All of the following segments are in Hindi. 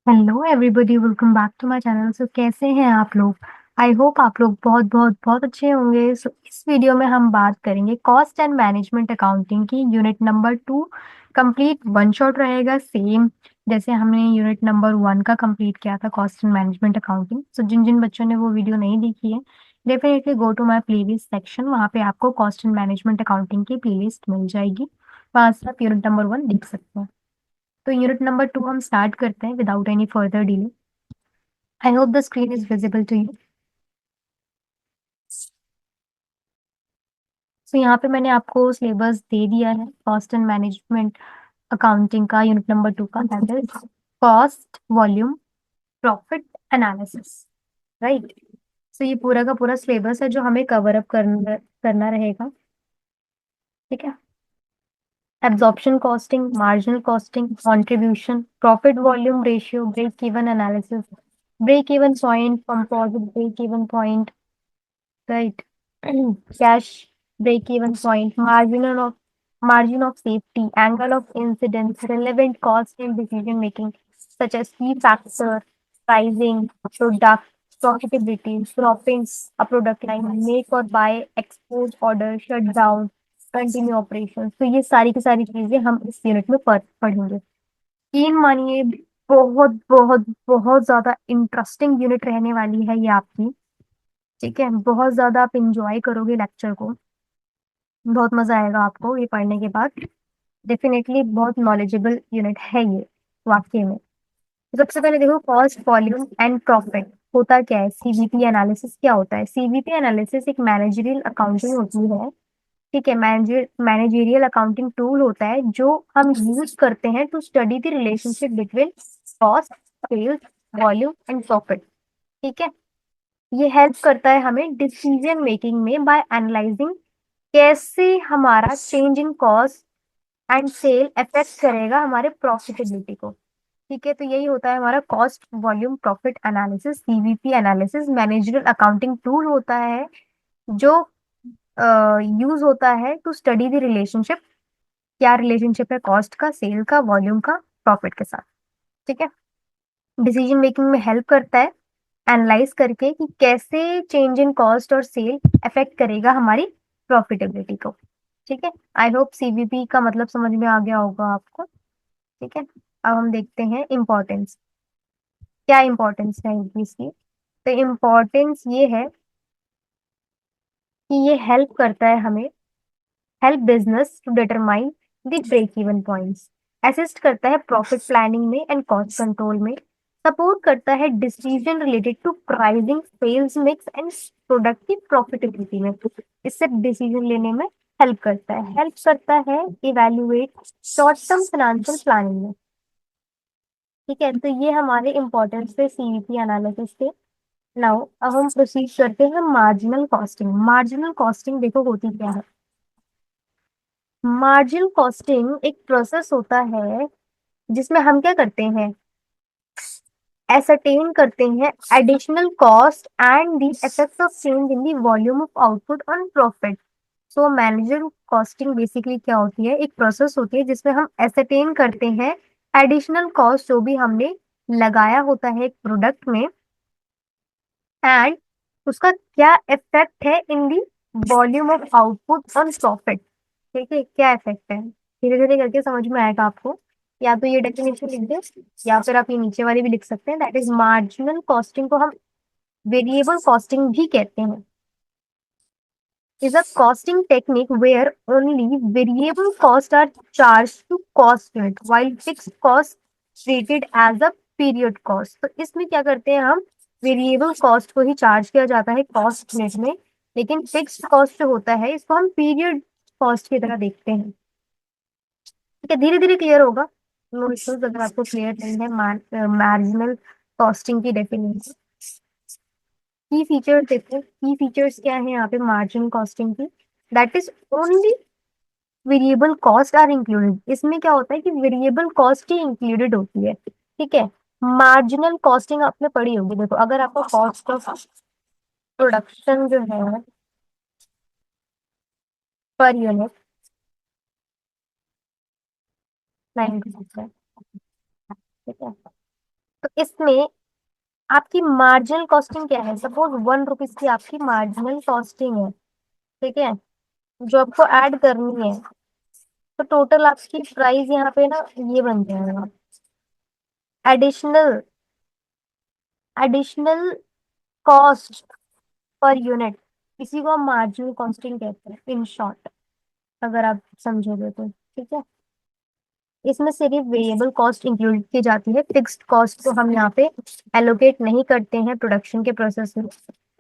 Hello everybody, welcome back to my channel. So कैसे हैं आप लोग? आई होप आप लोग बहुत बहुत बहुत अच्छे होंगे। सो इस वीडियो में हम बात करेंगे कॉस्ट एंड मैनेजमेंट अकाउंटिंग की unit number 2। Complete one shot रहेगा सेम जैसे हमने यूनिट नंबर 1 का कंप्लीट किया था, cost and management accounting. So जिन जिन बच्चों ने वो वीडियो नहीं देखी है, definitely go to my playlist section. वहाँ पे आपको कॉस्ट एंड मैनेजमेंट अकाउंटिंग की प्लेलिस्ट मिल जाएगी, वहाँ से आप यूनिट नंबर 1 देख सकते हैं। तो यूनिट नंबर 2 हम स्टार्ट करते हैं without any further delay. I hope the screen is visible to you. So यहाँ पे मैंने आपको सिलेबस दे दिया है कॉस्ट एंड मैनेजमेंट अकाउंटिंग का, यूनिट नंबर 2 का, that is cost volume profit analysis, right. So ये पूरा का पूरा सिलेबस है जो हमें कवर अप करना करना रहेगा, ठीक है। Absorption costing, marginal costing, contribution, profit volume ratio, break even analysis, break even point, composite break even point, right? Cash break even point, margin of safety, angle of incidence, relevant cost in decision making, such as key factor, pricing, product, profitability, dropping a product line, make or buy, export order, shut down, continue operations। तो ये सारी की सारी चीजें हम इस यूनिट में पढ़ेंगे। यकीन मानिए, बहुत बहुत बहुत ज्यादा इंटरेस्टिंग यूनिट रहने वाली है ये आपकी, ठीक है। बहुत ज्यादा आप इंजॉय करोगे लेक्चर को, बहुत मजा आएगा आपको ये पढ़ने के बाद। डेफिनेटली बहुत नॉलेजेबल यूनिट है ये, वाकई में। सबसे पहले देखो, कॉस्ट वॉल्यूम एंड प्रॉफिट होता क्या है, सीवीपी एनालिसिस क्या होता है। सीवीपी एनालिसिस एक मैनेजरियल अकाउंटिंग होती है, ठीक है। मैनेजरियल अकाउंटिंग टूल होता है जो हम यूज करते हैं to study the relationship between cost, sales, volume and profit, ठीक है। ये हेल्प करता है हमें डिसीजन मेकिंग में बाय एनालाइजिंग कैसे हमारा change in cost and sale affect करेगा हमारे प्रॉफिटेबिलिटी को, ठीक है। तो यही होता है हमारा cost volume profit analysis, CVP analysis. Managerial accounting tool होता है जो यूज होता है टू स्टडी द रिलेशनशिप, क्या रिलेशनशिप है कॉस्ट का, सेल का, वॉल्यूम का, प्रॉफिट के साथ, ठीक है। डिसीजन मेकिंग में हेल्प करता है एनालाइज करके कि कैसे चेंज इन कॉस्ट और सेल अफेक्ट करेगा हमारी प्रॉफिटेबिलिटी को, ठीक है। आई होप सीवीपी का मतलब समझ में आ गया होगा आपको, ठीक है। अब हम देखते हैं इम्पोर्टेंस, क्या इम्पोर्टेंस है इसकी। तो इम्पोर्टेंस ये है कि ये हेल्प करता है हमें, help business to determine the break even points, assist करता है प्रॉफिट प्लानिंग में एंड कॉस्ट कंट्रोल में, सपोर्ट करता है decision related to pricing, sales mix and productive profitability में। इससे डिसीजन लेने में हेल्प करता है evaluate short term financial planning में, ठीक है। तो ये हमारे इंपॉर्टेंस थे सीवीपी एनालिसिस के। नाउ अब हम प्रोसीड करते हैं मार्जिनल कॉस्टिंग। मार्जिनल कॉस्टिंग देखो होती क्या है। मार्जिनल कॉस्टिंग एक प्रोसेस होता है जिसमें हम क्या करते हैं, एसरटेन करते हैं additional cost and the effect of change in the volume of output on profit. So manager costing basically क्या होती है, एक प्रोसेस होती है जिसमें हम एसरटेन करते हैं एडिशनल कॉस्ट जो भी हमने लगाया होता है एक प्रोडक्ट में, एंड उसका क्या इफेक्ट है in the volume of output on profit, ठीक है। क्या इफेक्ट है, धीरे धीरे करके समझ में आएगा आपको। या तो ये डेफिनेशन लिख दे, या फिर आप ये नीचे वाली भी लिख सकते हैं, दैट इज मार्जिनल कॉस्टिंग को हम वेरिएबल कॉस्टिंग भी कहते हैं। is a costing technique where only variable costs are charged to cost unit while fixed costs treated as a period cost। तो इसमें क्या करते हैं हम, वेरिएबल कॉस्ट को ही चार्ज किया जाता है कॉस्ट यूनिट में, लेकिन फिक्स्ड कॉस्ट जो होता है इसको हम पीरियड कॉस्ट की तरह देखते हैं, ठीक है। धीरे धीरे क्लियर होगा, नो इश्यूज अगर आपको क्लियर नहीं है मार्जिनल कॉस्टिंग की डेफिनेशन। की फीचर्स देखो, की फीचर्स क्या है यहाँ पे मार्जिन कॉस्टिंग की, that is only variable cost are included. इसमें क्या होता है कि वेरिएबल कॉस्ट ही इंक्लूडेड होती है, ठीक है। मार्जिनल कॉस्टिंग आपने पढ़ी होगी, देखो अगर आपको कॉस्ट ऑफ प्रोडक्शन जो है पर यूनिट 96 है, ठीक है। तो इसमें आपकी मार्जिनल कॉस्टिंग क्या है? सपोज 1 रुपीज की आपकी मार्जिनल कॉस्टिंग है, ठीक है, जो आपको ऐड करनी है। तो टोटल आपकी प्राइस यहाँ पे ना ये बन जाएगा, additional additional cost per unit. इसी को हम मार्जिनल कॉस्टिंग कहते हैं इन शॉर्ट, अगर आप समझोगे तो, ठीक है। इसमें सिर्फ वेरिएबल कॉस्ट इंक्लूड की जाती है, फिक्स्ड कॉस्ट को हम यहाँ पे एलोकेट नहीं करते हैं प्रोडक्शन के प्रोसेस में।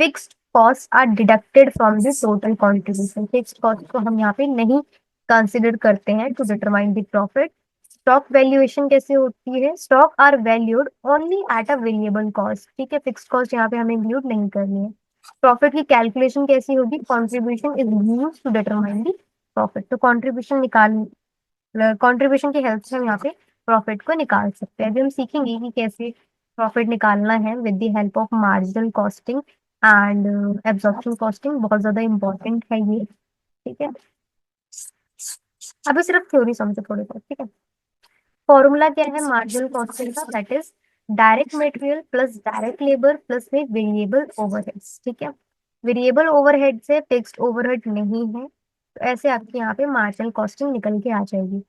Fixed cost are deducted from the total contribution. Fixed cost को हम यहाँ पे नहीं कंसिडर करते हैं to determine the profit. Stock valuation कैसे होती है? Stock are valued only at a variable cost, ठीक है, फिक्स्ड कॉस्ट यहाँ पे हमें इंक्लूड नहीं करनी है। प्रॉफिट की कैलकुलेशन कैसी होगी? Contribution is use to determine the profit. तो कॉन्ट्रीब्यूशन निकाल कंट्रीब्यूशन की हेल्प से हम यहाँ पे प्रॉफिट को निकाल सकते हैं। अभी हम सीखेंगे कि कैसे प्रॉफिट निकालना है with the help of marginal costing and absorption costing. बहुत ज्यादा इंपॉर्टेंट है ये, ठीक है। अभी सिर्फ थ्योरी समझो थोड़ी बहुत, ठीक है। फॉर्मूला क्या है मार्जिनल कॉस्टिंग का? That is direct material plus direct labour plus में वेरिएबल ओवरहेड्स, ठीक है। वेरिएबल ओवरहेड से फिक्स्ड ओवरहेड नहीं है, तो ऐसे आपके यहाँ पे मार्जिनल कॉस्टिंग निकल के आ जाएगी।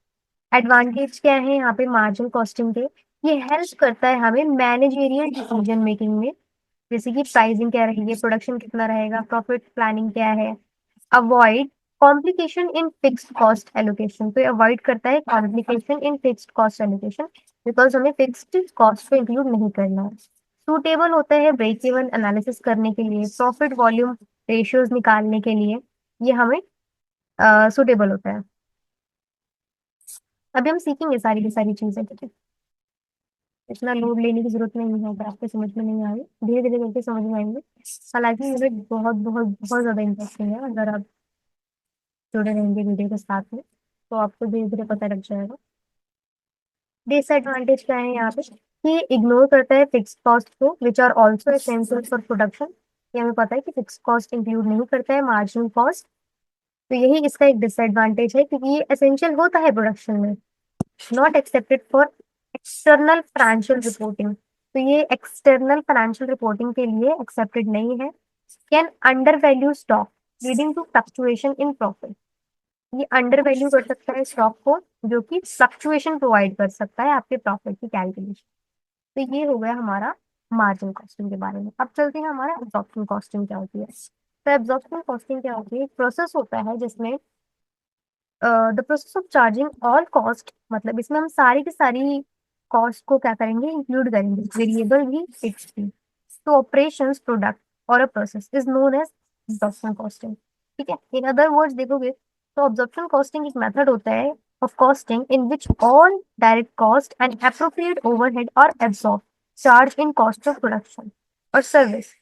एडवांटेज क्या है यहाँ पे मार्जिनल कॉस्टिंग के? ये हेल्प करता है हमें मैनेजरियल डिसीजन मेकिंग में, जैसे कि प्राइसिंग क्या रहेगी, प्रोडक्शन कितना रहेगा, प्रॉफिट प्लानिंग क्या है। Avoid complication in fixed cost allocation, तो अवॉइड करता है complication in fixed cost allocation, because हमें फिक्स्ड कॉस्ट को इंक्लूड नहीं करना है। सूटेबल होता है ब्रेक इवन एनालिसिस करने के लिए, प्रॉफिट वॉल्यूम रेशियोज निकालने के लिए ये हमें सूटेबल होता है। अभी हम सीखेंगे सारी की सारी चीजें, ठीक है। इतना लोड लेने की जरूरत नहीं है, अगर आपको समझ में नहीं आ रही धीरे धीरे करके समझ में आएंगे। हालांकि ये बहुत बहुत बहुत ज्यादा इंटरेस्टिंग है, अगर आप जुड़े रहेंगे वीडियो के साथ में तो आपको धीरे धीरे पता लग जाएगा। डिसएडवांटेज क्या है यहाँ पे? कि इग्नोर करता है फिक्स कॉस्ट को which are also essential for production. ये हमें पता है कि फिक्स कॉस्ट इंक्लूड नहीं करता है मार्जिनल कॉस्ट, तो यही इसका एक डिसएडवांटेज है, क्योंकि ये एसेंशियल होता है प्रोडक्शन में। Not accepted for external financial reporting, तो ये एक्सटर्नल फाइनेंशियल रिपोर्टिंग के लिए एक्सेप्टेड नहीं है। Can under value stock leading to fluctuation in profit, ये अंडर वैल्यू कर सकता है स्टॉक को, जो कि फ्लक्चुएशन प्रोवाइड कर सकता है आपके प्रॉफिट की कैलकुलेशन। तो ये हो गया हमारा मार्जिन कॉस्टिंग के बारे में। अब चलते हैं हमारा एब्जॉर्प्शन कॉस्टिंग क्या होती है। तो एब्जॉर्प्शन कॉस्टिंग क्या होती है? एक प्रोसेस होता है जिसमें the process of charging all cost, मतलब इसमें हम सारी की सारी कॉस्ट को क्या करेंगे? इंक्लूड करेंगे, वेरिएबल भी फिक्स भी। तो ऑपरेशंस प्रोडक्ट और a process is known as absorption costing, ठीक है। इन अदर वर्ड्स देखोगे तो ऑब्जर्प्शन कॉस्टिंग एक मेथड होता है of costing in which all direct cost and appropriate overhead और absorb charge in cost of production और service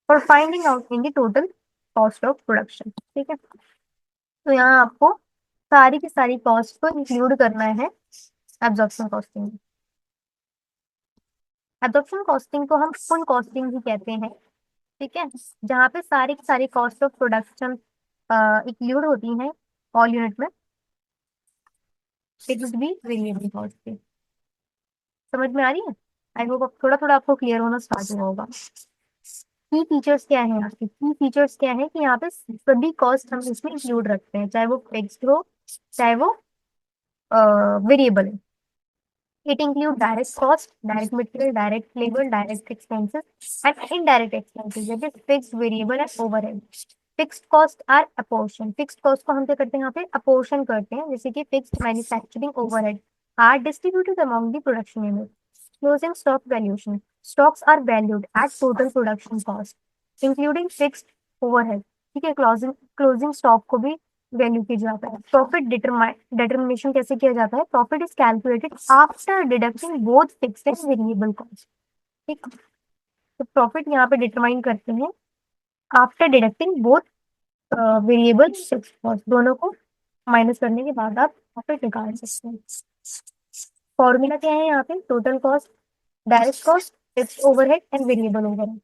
for finding out in the total cost of production, ठीक है। तो यहाँ आपको सारी की सारी कॉस्ट को इंक्लूड करना है एब्जॉर्प्शन कॉस्टिंग में। एब्जॉर्प्शन कॉस्टिंग को हम फुल कॉस्टिंग भी कहते हैं, ठीक है, जहाँ पे सारी की सारी कॉस्ट ऑफ प्रोडक्शन इंक्लूड होती हैं ऑल यूनिट में। It would be variable cost पे। समझ में आ रही है? आई होप अब थोड़ा थोड़ा आपको क्लियर होना स्टार्ट हुआ होगा। की फीचर्स क्या है यहाँ पे? की फीचर्स क्या है कि यहाँ पे सभी कॉस्ट हम इसमें इंक्लूड रखते हैं, चाहे वो फिक्स्ड हो चाहे वो वेरिएबल है। It includes direct cost, direct material, direct labor, direct expenses, and indirect expenses. That is fixed, variable, and overhead. Fixed cost are apportion. Fixed cost को हम क्या करते हैं यहाँ पे? Apportion करते हैं, जैसे कि fixed manufacturing overhead are distributed among the production unit. Closing stock valuation. Stocks are valued at total production cost, including fixed overhead. ठीक है, क्लोजिंग स्टॉक को भी वैल्यू किया जाता है। प्रॉफिट डिटर्मिनेशन कैसे किया जाता है? Profit is calculated after deducting both fixed and variable cost, ठीक। तो प्रॉफिट यहाँ पे डिटरमाइन करते हैं after deducting both variable fixed cost, दोनों को माइनस करने के बाद आप प्रॉफिट निकाल सकते हैं। फॉर्मूला क्या है यहाँ पे? Total cost, direct cost, fixed overhead and variable overhead,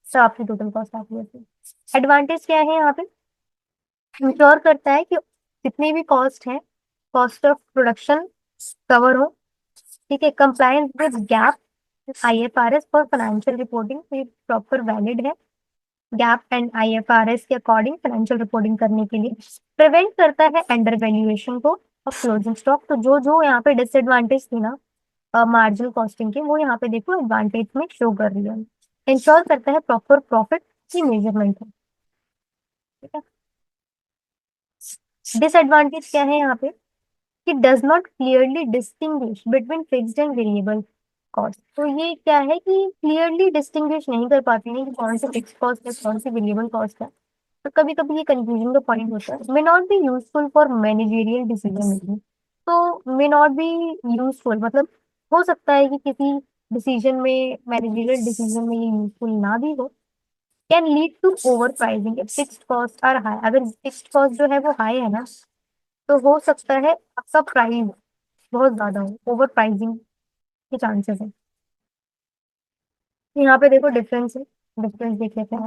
तो आपकी टोटल कॉस्ट आती है। एडवांटेज क्या है यहाँ पे? इंश्योर करता है कि जितनी भी कॉस्ट है, कॉस्ट ऑफ प्रोडक्शन कवर हो, ठीक है। Compliance with gap IFRS for financial reporting ये प्रॉपर वैलिड है। गैप एंड IFRS के अकॉर्डिंग फाइनेंशियल रिपोर्टिंग करने के लिए प्रिवेंट करता है अंडर वैल्यूएशन को ऑफ क्लोजिंग स्टॉक। तो जो जो यहाँ पे डिसएडवांटेज थी ना मार्जिनल कॉस्टिंग के, वो यहाँ पे देखो एडवांटेज में शो कर रही है। इंश्योर करता है प्रॉपर प्रॉफिट की मेजरमेंट है। ठीक है। डिसएडवांटेज क्या है यहाँ पे कि does not clearly distinguish between fixed and variable cost. तो ये क्या है कि क्लियरली डिस्टिंग्विश नहीं कर पाती है कि कौन सी फिक्स कॉस्ट है कौन सी वेरिएबल कॉस्ट है। तो कभी कभी ये कंफ्यूजन का पॉइंट होता है। May not be useful for managerial decision making. तो मे नॉट बी यूजफुल मतलब हो सकता है कि किसी डिसीजन में, मैनेजेरियल डिसीजन में ये यूजफुल ना भी हो। Can lead to over pricing if fixed cost are high. अगर फिक्स्ड कॉस्ट जो है वो हाई है ना, तो हो सकता है आपका प्राइस बहुत ज्यादा हो, ओवर प्राइसिंग के चांसेस है। यहाँ पे देखो डिफरेंस है, डिफरेंस देख लेते हैं।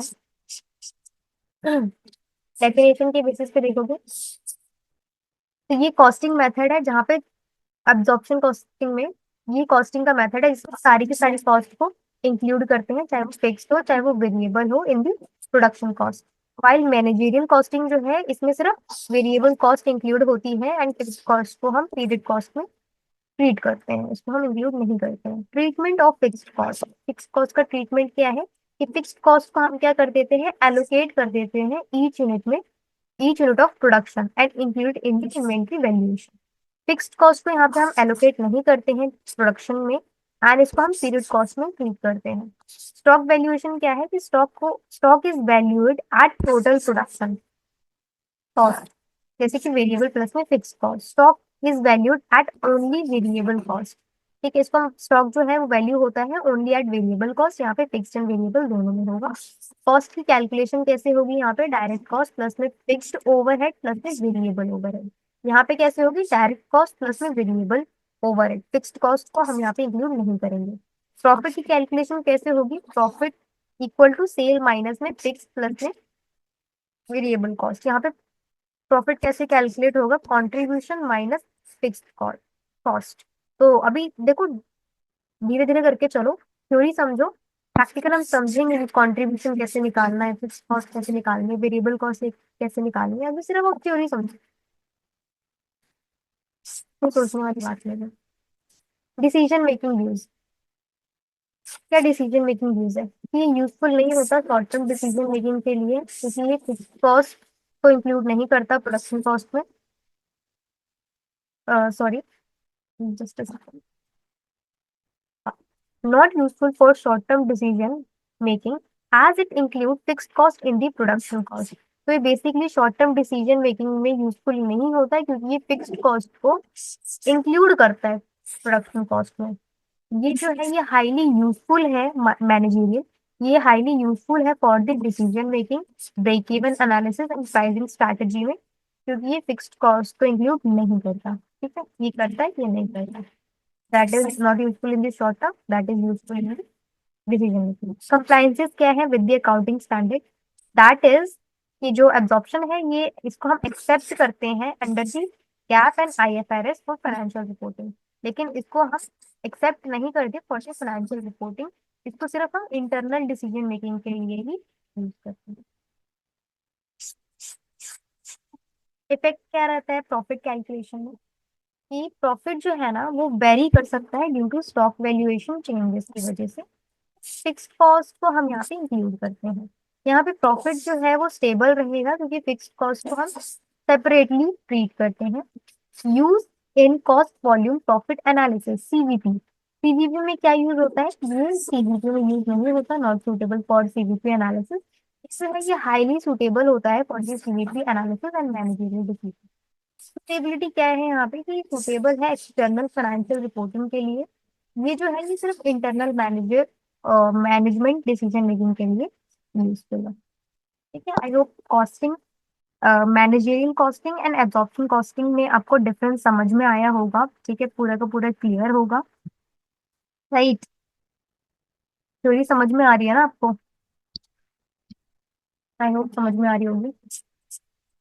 डेफिनेशन के बेसिस पे देखोगे तो ये कॉस्टिंग मेथड है जहाँ पे एब्जॉर्प्शन कॉस्टिंग में ये कॉस्टिंग का मेथड है जिसमें सारी की सारी कॉस्ट को इंक्लूड करते हैं, चाहे वो फिक्स्ड हो चाहे वो वेरिएबल हो in the production cost. While managerial costing जो है इसमें सिर्फ वेरिएबल कॉस्ट इंक्लूड होती है एंड फिक्स्ड कॉस्ट को हम पीरियड कॉस्ट में ट्रीट करते हैं, इसको हम इंक्लूड नहीं करते हैं। Treatment of fixed cost, fixed cost का ट्रीटमेंट क्या है कि फिक्स्ड कॉस्ट को हम क्या कर देते हैं, एलोकेट कर देते हैं ईच यूनिट में, each unit of production and include in the inventory valuation. Fixed cost को यहाँ पे हम एलोकेट नहीं करते हैं प्रोडक्शन में एंड इसको हम पीरियड कॉस्ट में ट्रीट करते हैं। स्टॉक वैल्यूएशन क्या है कि stock is valued at total production cost, जैसे कि वेरिएबल प्लस में fix cost. Stock is valued at only variable cost. ठीक है, इसको स्टॉक जो है वो वैल्यू होता है ओनली एट वेरिएबल कॉस्ट। यहाँ पे फिक्स्ड एंड वेरिएबल दोनों में होगा। कॉस्ट की कैलकुलेशन कैसे होगी, यहाँ पे डायरेक्ट कॉस्ट प्लस में फिक्स्ड ओवरहेड प्लस में वेरिएबल ओवरहेड। यहाँ पे कैसे होगी, डायरेक्ट कॉस्ट प्लस में वेरिएबल ओवरहेड। फिक्स्ड कॉस्ट को हम यहाँ पे इंक्लूड नहीं करेंगे। प्रॉफिट की कैलकुलेशन कैसे होगी, profit equal to sale minus में फिक्स प्लस में वेरिएबल कॉस्ट। यहाँ पे प्रॉफिट कैसे कैलकुलेट होगा, कंट्रीब्यूशन माइनस फिक्स्ड कॉस्ट। तो अभी देखो धीरे धीरे करके चलो, थ्योरी समझो, प्रैक्टिकल हम समझेंगे कि कंट्रीब्यूशन कैसे निकालना है, फिक्स्ड कॉस्ट कैसे निकालनी है, वेरिएबल कॉस्ट कैसे निकालनी है। अभी सिर्फ आप थ्योरी समझो, तो सोचने वाली बात नहीं है। डिसीजन मेकिंग व्यूज, क्या डिसीजन मेकिंग व्यूज है, ये यूजफुल नहीं होता शॉर्ट टर्म डिसीजन मेकिंग के लिए, क्योंकि ये फिक्स्ड कॉस्ट को इंक्लूड नहीं करता प्रोडक्शन कॉस्ट में। Sorry, just not useful for short-term decision making as it includes fixed cost in the production cost। तो ये basically short term decision making में यूजफुल नहीं होता है क्योंकि ये फिक्स्ड कॉस्ट को इंक्लूड करता है प्रोडक्शन कॉस्ट में। ये जो है ये हाईली यूजफुल है मैनेजरियल, ये हाईली यूजफुल है for the decision making, break even analysis and pricing strategy में, क्योंकि ये फिक्स्ड कॉस्ट को इंक्लूड नहीं करता। ठीक है, ये करता है, ये नहीं करता। That is not useful in the short term, that is useful in the decision making। Compliances क्या है with the accounting standard, that is कि जो absorption है ये इसको हम एक्सेप्ट करते हैं under the gap and IFRS for financial reporting, लेकिन इसको हम एक्सेप्ट नहीं करते फॉर फाइनेंशियल रिपोर्टिंग। इसको सिर्फ हम इंटरनल डिसीजन मेकिंग के लिए ही यूज करते हैं। इफेक्ट क्या रहता है प्रॉफिट कैलकुलेशन में कि प्रॉफिट जो है ना वो वेरी कर सकता है due to stock valuation changes की वजह से। फिक्स्ड कॉस्ट को हम यहाँ पे इंक्लूड करते हैं। यहाँ पे प्रॉफिट जो है वो स्टेबल रहेगा क्योंकि फिक्स्ड कॉस्ट को हम सेपरेटली ट्रीट करते हैं। Use in cost volume profit analysis CVP। CVP में क्या यूज होता है, ये CVP में यूज नहीं होता, not suitable for CVP analysis. इसमें ये हाईली सुटेबल होता है for the CVP analysis and managerial decision. Suitability क्या है यहाँ पे कि सुटेबल है एक्सटर्नल फाइनेंशियल रिपोर्टिंग के लिए। ये जो है ये सिर्फ इंटरनल मैनेजमेंट डिसीजन मेकिंग के लिए यूजफुल है। ठीक है, I hope costing, managerial costing and absorption costing में आपको डिफरेंस समझ में आया होगा। ठीक है, पूरा का पूरा क्लियर होगा, राइट। थ्योरी समझ में आ रही है ना आपको, आई होप समझ में आ रही होगी।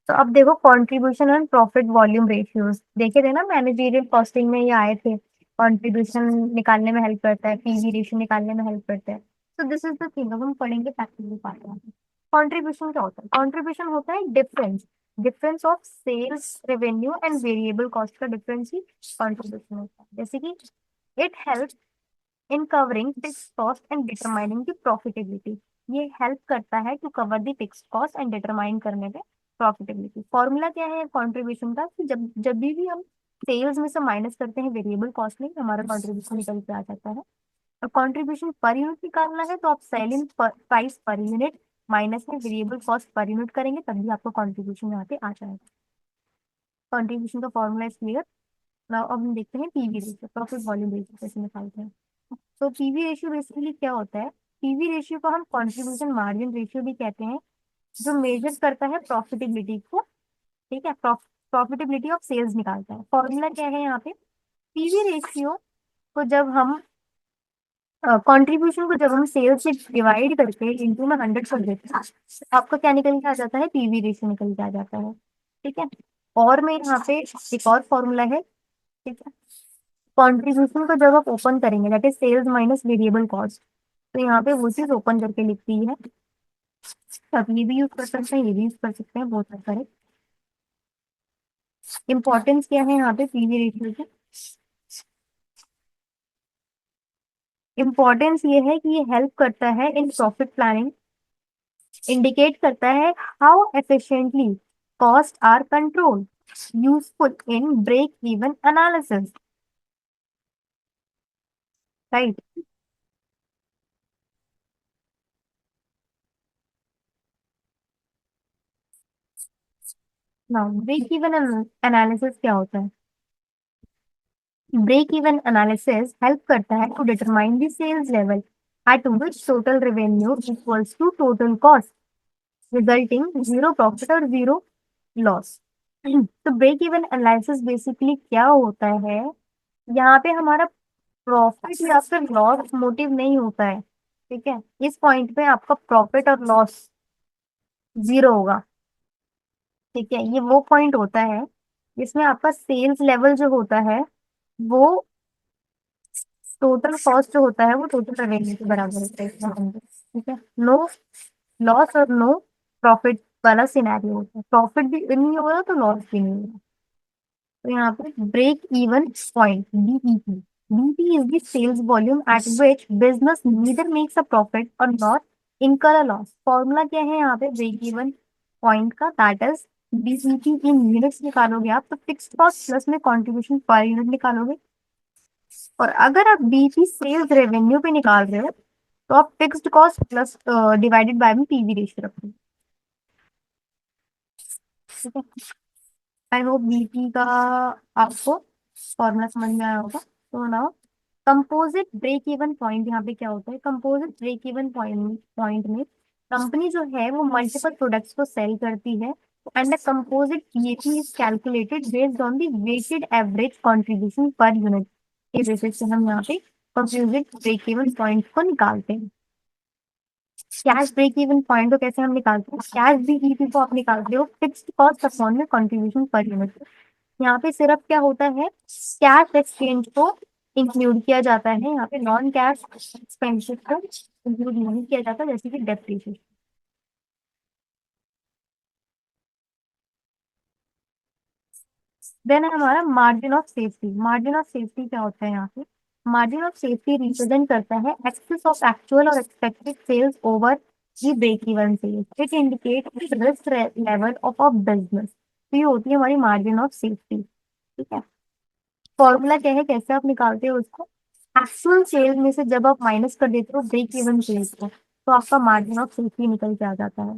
तो अब देखो contribution and profit volume ratios देखे थे ना मैनेजरियल कॉस्टिंग में, ये आए थे कंट्रीब्यूशन निकालने में हेल्प करता है, पीवी रेशियो निकालने में हेल्प करता है। तो दिस इज द थिंग, अब हम पढ़ेंगे प्रैक्टिकली पार्ट में। कंट्रीब्यूशन क्या होता है? कंट्रीब्यूशन होता है difference, difference of sales revenue and variable cost का डिफरेंस ही कंट्रीब्यूशन होता है। जैसे कि it help in covering fixed cost and determining the profitability. ये हेल्प करता है to cover the fixed cost and determine करने में प्रॉफिटेबिलिटी। फॉर्मूला क्या है कंट्रीब्यूशन का? कि जब जब भी हम सेल्स में से माइनस करते हैं वेरिएबल कॉस्ट में, हमारा कंट्रीब्यूशन निकल के आ जाता है। और कंट्रीब्यूशन पर यूनिट निकालना है तो आप selling price per unit minus में वेरिएबल कॉस्ट पर यूनिट करेंगे, तभी आपको कंट्रीब्यूशन यहाँ पे आ जाएगा। कंट्रीब्यूशन का फॉर्मूला इज क्लियर। नाउ अब हम देखते हैं PV ratio, profit volume ratio कैसे निकालते हैं। तो पीवी रेशियो बेसिकली क्या होता है? पीवी रेशियो को हम कंट्रीब्यूशन मार्जिन रेशियो भी कहते हैं, जो मेजर करता है प्रॉफिटेबिलिटी को। ठीक है, प्रॉफिटेबिलिटी ऑफ सेल्स निकालता है। फॉर्मूला क्या है यहाँ पे? पीवी रेशियो को जब हम कंट्रीब्यूशन को जब हम सेल्स से डिवाइड करके इंटू में 100 कर देते हैं, तो आपका क्या निकल के आ जाता है? पीवी रेशियो निकल के आ जाता है। ठीक है, और मैं यहाँ पे एक और फॉर्मूला है। ठीक है, कंट्रीब्यूशन को जब आप ओपन करेंगे, that is sales minus variable cost, तो यहाँ पे वो चीज ओपन करके लिखती है। आप ये भी यूज कर सकते हैं, ये भी यूज कर सकते हैं, बहुत सारे। इंपॉर्टेंस क्या है यहाँ पे पीवी रेशियो की? इंपॉर्टेंस ये है कि ये हेल्प करता है इन प्रॉफिट प्लानिंग, इंडिकेट करता है how efficiently cost are control, useful in break even analysis. Right. Now break even analysis क्या होता है? ब्रेक इवन एनालिसिस हेल्प करता है to determine the sales level at which total revenue equals to total cost, resulting zero profit और जीरो लॉस। तो ब्रेक इवन एनालिसिस बेसिकली क्या होता है? यहाँ पे हमारा प्रॉफिट या फिर लॉस मोटिव नहीं होता है। ठीक है, इस पॉइंट पे आपका प्रॉफिट और लॉस जीरो होगा। ठीक है, ये वो पॉइंट होता है जिसमें आपका सेल्स लेवल जो होता है वो टोटल कॉस्ट जो होता है वो टोटल रेवेन्यू के बराबर होता है इसका मतलब। ठीक है, नो लॉस और नो प्रॉफिट वाला सिनेरियो होता है। प्रॉफिट भी नहीं हो रहा तो लॉस भी नहीं हो रहा। तो यहाँ पे break even point BEP, BEP is the sales volume at which business neither makes a profit और not incur a loss. Formula क्या है यहाँ पे ब्रेक इवन पॉइंट का? That is BEP in units निकालोगे आप तो फिक्स्ड कॉस्ट प्लस में कंट्रीब्यूशन पर यूनिट निकालोगे। और अगर आप बीईपी सेल्स रेवेन्यू पे निकाल रहे हो तो आप fixed cost plus divided by में पीवी रेशियो रखोगे। ठीक है, आई होप बीईपी का आपको फॉर्मूला समझ में आया होगा। तो now composite break even point यहाँ पे क्या होता है? Composite break even point point में कंपनी जो है वो मल्टीपल प्रोडक्ट्स को सेल करती है, and the composite PAP is calculated based on the weighted average contribution per unit. इस बेसिस से हम यहाँ पे कंपोजिट ब्रेक इवन पॉइंट को निकालते हैं। कैश ब्रेक इवन पॉइंट को कैसे हम निकालते हैं? कैश बीईपी को आप निकालते हो फिक्स्ड कॉस्ट अपॉन में कंट्रीब्यूशन पर यूनिट। यहाँ पे सिर्फ क्या होता है? कैश एक्सचेंज को इंक्लूड किया जाता है, यहाँ पे नॉन कैश एक्सपेंसेस को इंक्लूड नहीं किया जाता, जैसे कि डेप्रिसिएशन। देन है हमारा margin of safety. Margin of safety क्या होता है यहाँ पे? मार्जिन ऑफ सेफ्टी रिप्रेजेंट करता है एक्सेस ऑफ एक्चुअल और expected sales over the break even sales. It indicate risk level of a business. तो ये होती है हमारी मार्जिन ऑफ सेफ्टी। ठीक है, फॉर्मूला क्या है, कैसे आप निकालते हो उसको? एक्चुअल सेल में से जब आप माइनस कर देते हो ब्रेक इवन सेल्स को, तो आपका मार्जिन ऑफ सेफ्टी निकल के आ जाता है।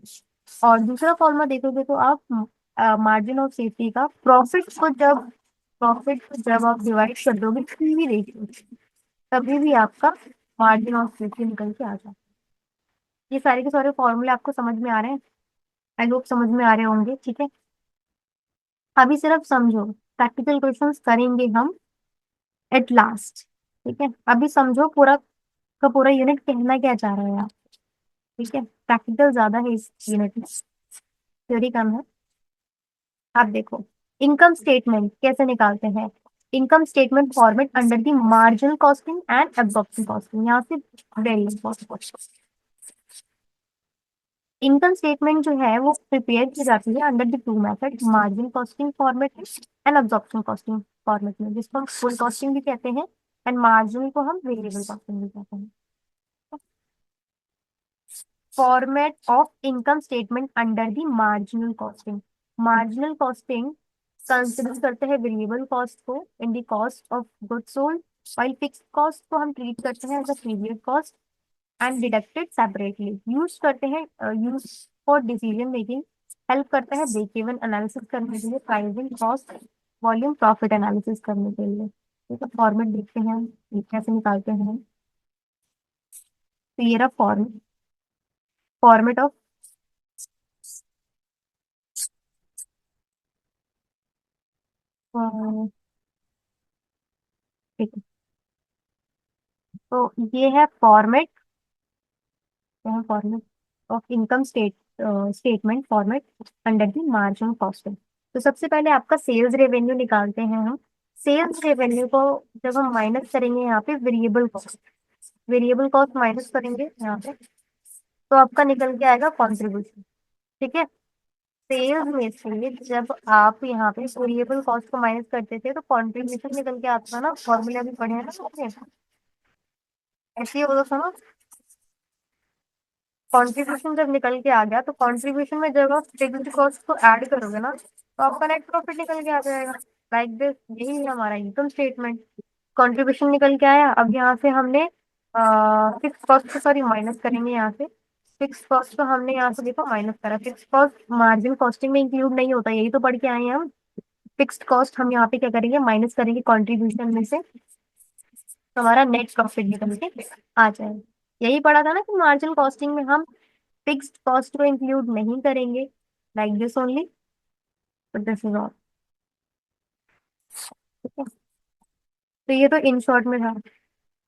और दूसरा फॉर्मूला देखोगे तो आप मार्जिन ऑफ सेफ्टी का प्रॉफिट को जब आप डिवाइड कर दोगे पीवी रेशियो, तभी भी आपका मार्जिन ऑफ सेफ्टी निकल के आ जाता है। ये सारे के सारे फॉर्मूले आपको समझ में आ रहे हैं? आई होप समझ में आ रहे होंगे। ठीक है, अभी सिर्फ समझो, प्रैक्टिकल क्वेश्चंस करेंगे हम एट लास्ट। ठीक है, अभी समझो पूरा का पूरा यूनिट कहना क्या चाह रहे हैं आप। ठीक है, प्रैक्टिकल ज्यादा है इस यूनिट में, थ्योरी कम है। आप देखो, इनकम स्टेटमेंट कैसे निकालते हैं? Income statement format under the marginal costing and absorption costing, यहाँ से वेरिएबल कॉस्ट। इनकम स्टेटमेंट जो है वो प्रिपेयर की जाती है under the two method, margin costing format and absorption costing format में, जिसको हम फुल कॉस्टिंग भी कहते हैं एंड मार्जिन को हम वेरिएबल कॉस्टिंग भी कहते हैं। Format of income statement under the marginal costing. Marginal costing consider करते हैं वेरिएबल कॉस्ट को in the cost of goods sold, while fixed cost को हम ट्रीट करते हैं as a period cost and deducted separately. Use करते हैं, use for decision making, help करता है ब्रेक इवन एनालिसिस करने के लिए, pricing cost volume profit analysis करने के लिए। तो फॉर्मेट देखते हैं हम ये कैसे निकालते हैं। तो ये रहा फॉर्मेट, फॉर्मेट ऑफ, ठीक है, तो ये है फॉर्मेट, यहाँ format of income statement format under the marginal costing. तो सबसे पहले आपका सेल्स रेवेन्यू निकालते हैं हम। सेल्स रेवेन्यू को जब हम माइनस करेंगे यहाँ पे variable cost, variable cost minus करेंगे यहाँ पे, तो आपका निकल के आएगा कॉन्ट्रीब्यूशन। ठीक है, सेल्स में से जब आप यहाँ पे वेरिएबल कॉस्ट को माइनस करते थे तो कॉन्ट्रीब्यूशन निकल के आता था ना, फॉर्मूला भी पढ़े हैं ना आपने, ऐसे ही होता था ना। कॉन्ट्रीब्यूशन जब निकल के आ गया तो कॉन्ट्रीब्यूशन में जब आप फिक्स्ड कॉस्ट को ऐड करोगे ना तो आपका नेट प्रॉफिट निकल के आ जाएगा। लाइक दिस, यही है हमारा इनकम स्टेटमेंट। कॉन्ट्रीब्यूशन निकल के आया, अब यहाँ से हमने फिक्स कॉस्ट को, सॉरी माइनस करेंगे यहाँ से। फिक्स कॉस्ट को हमने यहाँ से देखो माइनस करा, फिक्स कॉस्ट मार्जिन कॉस्टिंग में इंक्लूड नहीं होता, यही तो पढ़ के आए हैं हम। फिक्स्ड कॉस्ट हम यहाँ पे क्या करेंगे, माइनस करेंगे कॉन्ट्रीब्यूशन में से, तो हमारा नेट प्रॉफिट निकल के आ जाएगा। यही पढ़ा था ना कि मार्जिन कॉस्टिंग में हम फिक्स्ड कॉस्ट को इंक्लूड नहीं करेंगे, like this only, but this is all. ठीक है, तो ये तो इन शॉर्ट में था।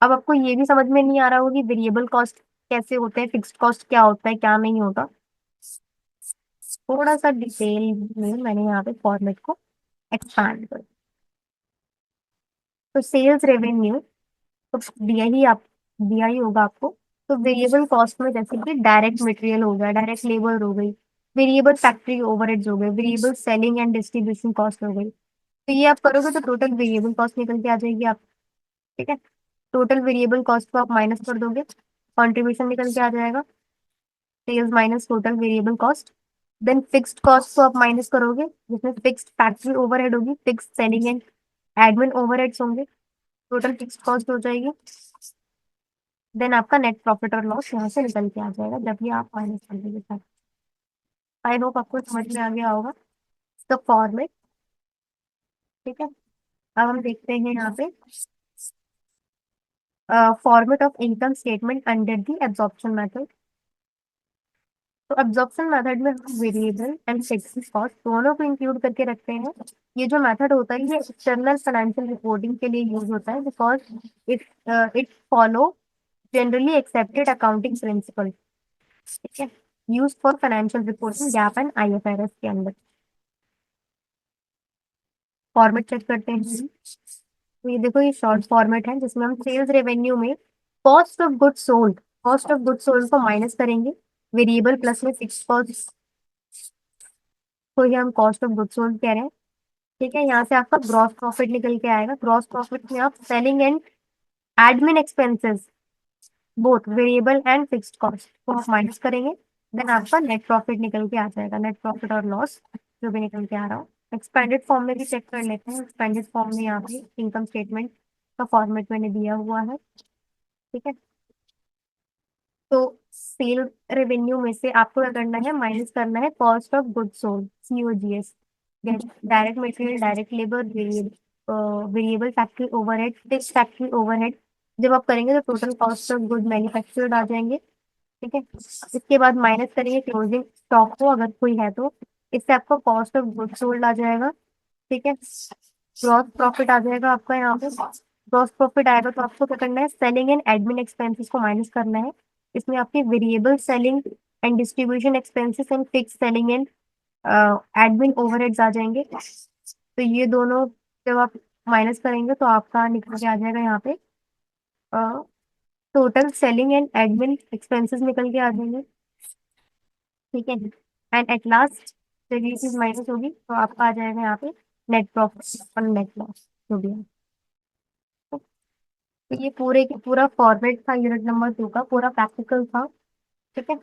अब आपको ये भी समझ में नहीं आ रहा होगा कि वेरिएबल कॉस्ट कैसे होते हैं, फिक्स्ड कॉस्ट क्या होता है क्या नहीं होता। थोड़ा सा डिटेल में मैंने यहाँ पे फॉर्मेट को एक्सपैंड कर, तो सेल्स रेवेन्यू तो दिया ही होगा आपको। तो वेरिएबल कॉस्ट में जैसे कि डायरेक्ट मटेरियल हो गया, डायरेक्ट लेबर हो गई, वेरिएबल फैक्ट्री ओवरहेड्स हो गए, variable selling and distribution cost हो गई। तो ये आप करोगे तो टोटल वेरिएबल कॉस्ट निकल के आ जाएगी आप। ठीक है, टोटल वेरिएबल कॉस्ट को आप माइनस कर दोगे, कंट्रीब्यूशन निकल के आ जाएगा, sales minus total variable cost. Then fixed cost को आप माइनस करोगे, जिसमें फिक्स्ड फैक्ट्री ओवरहेड होगी, fixed selling and admin overheads होंगे, टोटल फिक्स्ड कॉस्ट हो जाएगी। देन आपका नेट प्रॉफिट और लॉस यहाँ से निकल के आ जाएगा जब ये आप माइनस कर दोगे। आई होप आपको समझ में आ गया होगा तो फॉर्मेट। ठीक है, अब हम देखते हैं यहाँ पे format of income statement under the absorption method. तो एब्जॉर्प्शन मेथड में हम वेरिएबल एंड फिक्स्ड कॉस्ट दोनों को इंक्लूड करके रखते हैं। ये जो मेथड होता है ये एक्सटर्नल फाइनेंशियल रिपोर्टिंग के लिए यूज होता है, because it it follow generally accepted accounting principle. ठीक है, use for financial reporting gap and IFRS के अंदर। फॉर्मेट चेक करते हैं, तो ये देखो ये शॉर्ट फॉर्मेट है जिसमें हम सेल्स रेवेन्यू में कॉस्ट ऑफ गुड्स सोल्ड को माइनस करेंगे, वेरिएबल प्लस में फिक्स कॉस्ट, तो ये हम कॉस्ट ऑफ गुड्स सोल्ड कह रहे हैं। ठीक है, यहाँ से आपका ग्रॉस प्रॉफिट निकल के आएगा, ग्रॉस प्रॉफिट में आप selling and admin expenses both variable and fixed cost को आप माइनस करेंगे, देन आपका नेट प्रॉफिट निकल के आ जाएगा, नेट प्रॉफिट और लॉस जो भी निकल के आ रहा हो। एक्सपेंडेड फॉर्म में भी चेक कर लेते हैं, एक्सपेंडेड फॉर्म में यहाँ पे इनकम स्टेटमेंट का फॉर्मेट मैंने दिया हुआ है। ठीक है, तो सेल रेवेन्यू में से आपको क्या करना है, माइनस करना है cost of goods sold, COGS, direct material, direct labour, variable factory overhead, fix factory overhead. जब आप करेंगे तो total cost of good manufactured आ जाएंगे। ठीक है, इसके बाद माइनस करेंगे क्लोजिंग स्टॉक को अगर कोई है तो, इससे आपको कॉस्ट ऑफ गुड्स सोल्ड आ जाएगा। ठीक है, ग्रॉस प्रॉफिट आ जाएगा आपका यहाँ पे। ग्रॉस प्रॉफिट आएगा तो आपको क्या करना है, सेलिंग एंड एडमिन एक्सपेंसेस को माइनस करना है। इसमें आपके variable selling and distribution expenses and fix selling and admin overheads आ जाएंगे। तो ये दोनों जब आप माइनस करेंगे तो आपका निकल के आ जाएगा यहाँ पे total selling and admin expenses निकल के आ जाएंगे। ठीक है। एंड एट लास्ट जब ये चीज माइनस होगी तो आपका आ जाएगा यहाँ पे नेट प्रॉफिट और नेट लॉस जो भी है। तो ये पूरे के पूरा फॉर्मेट था यूनिट नंबर 2 का, पूरा प्रैक्टिकल था। ठीक है।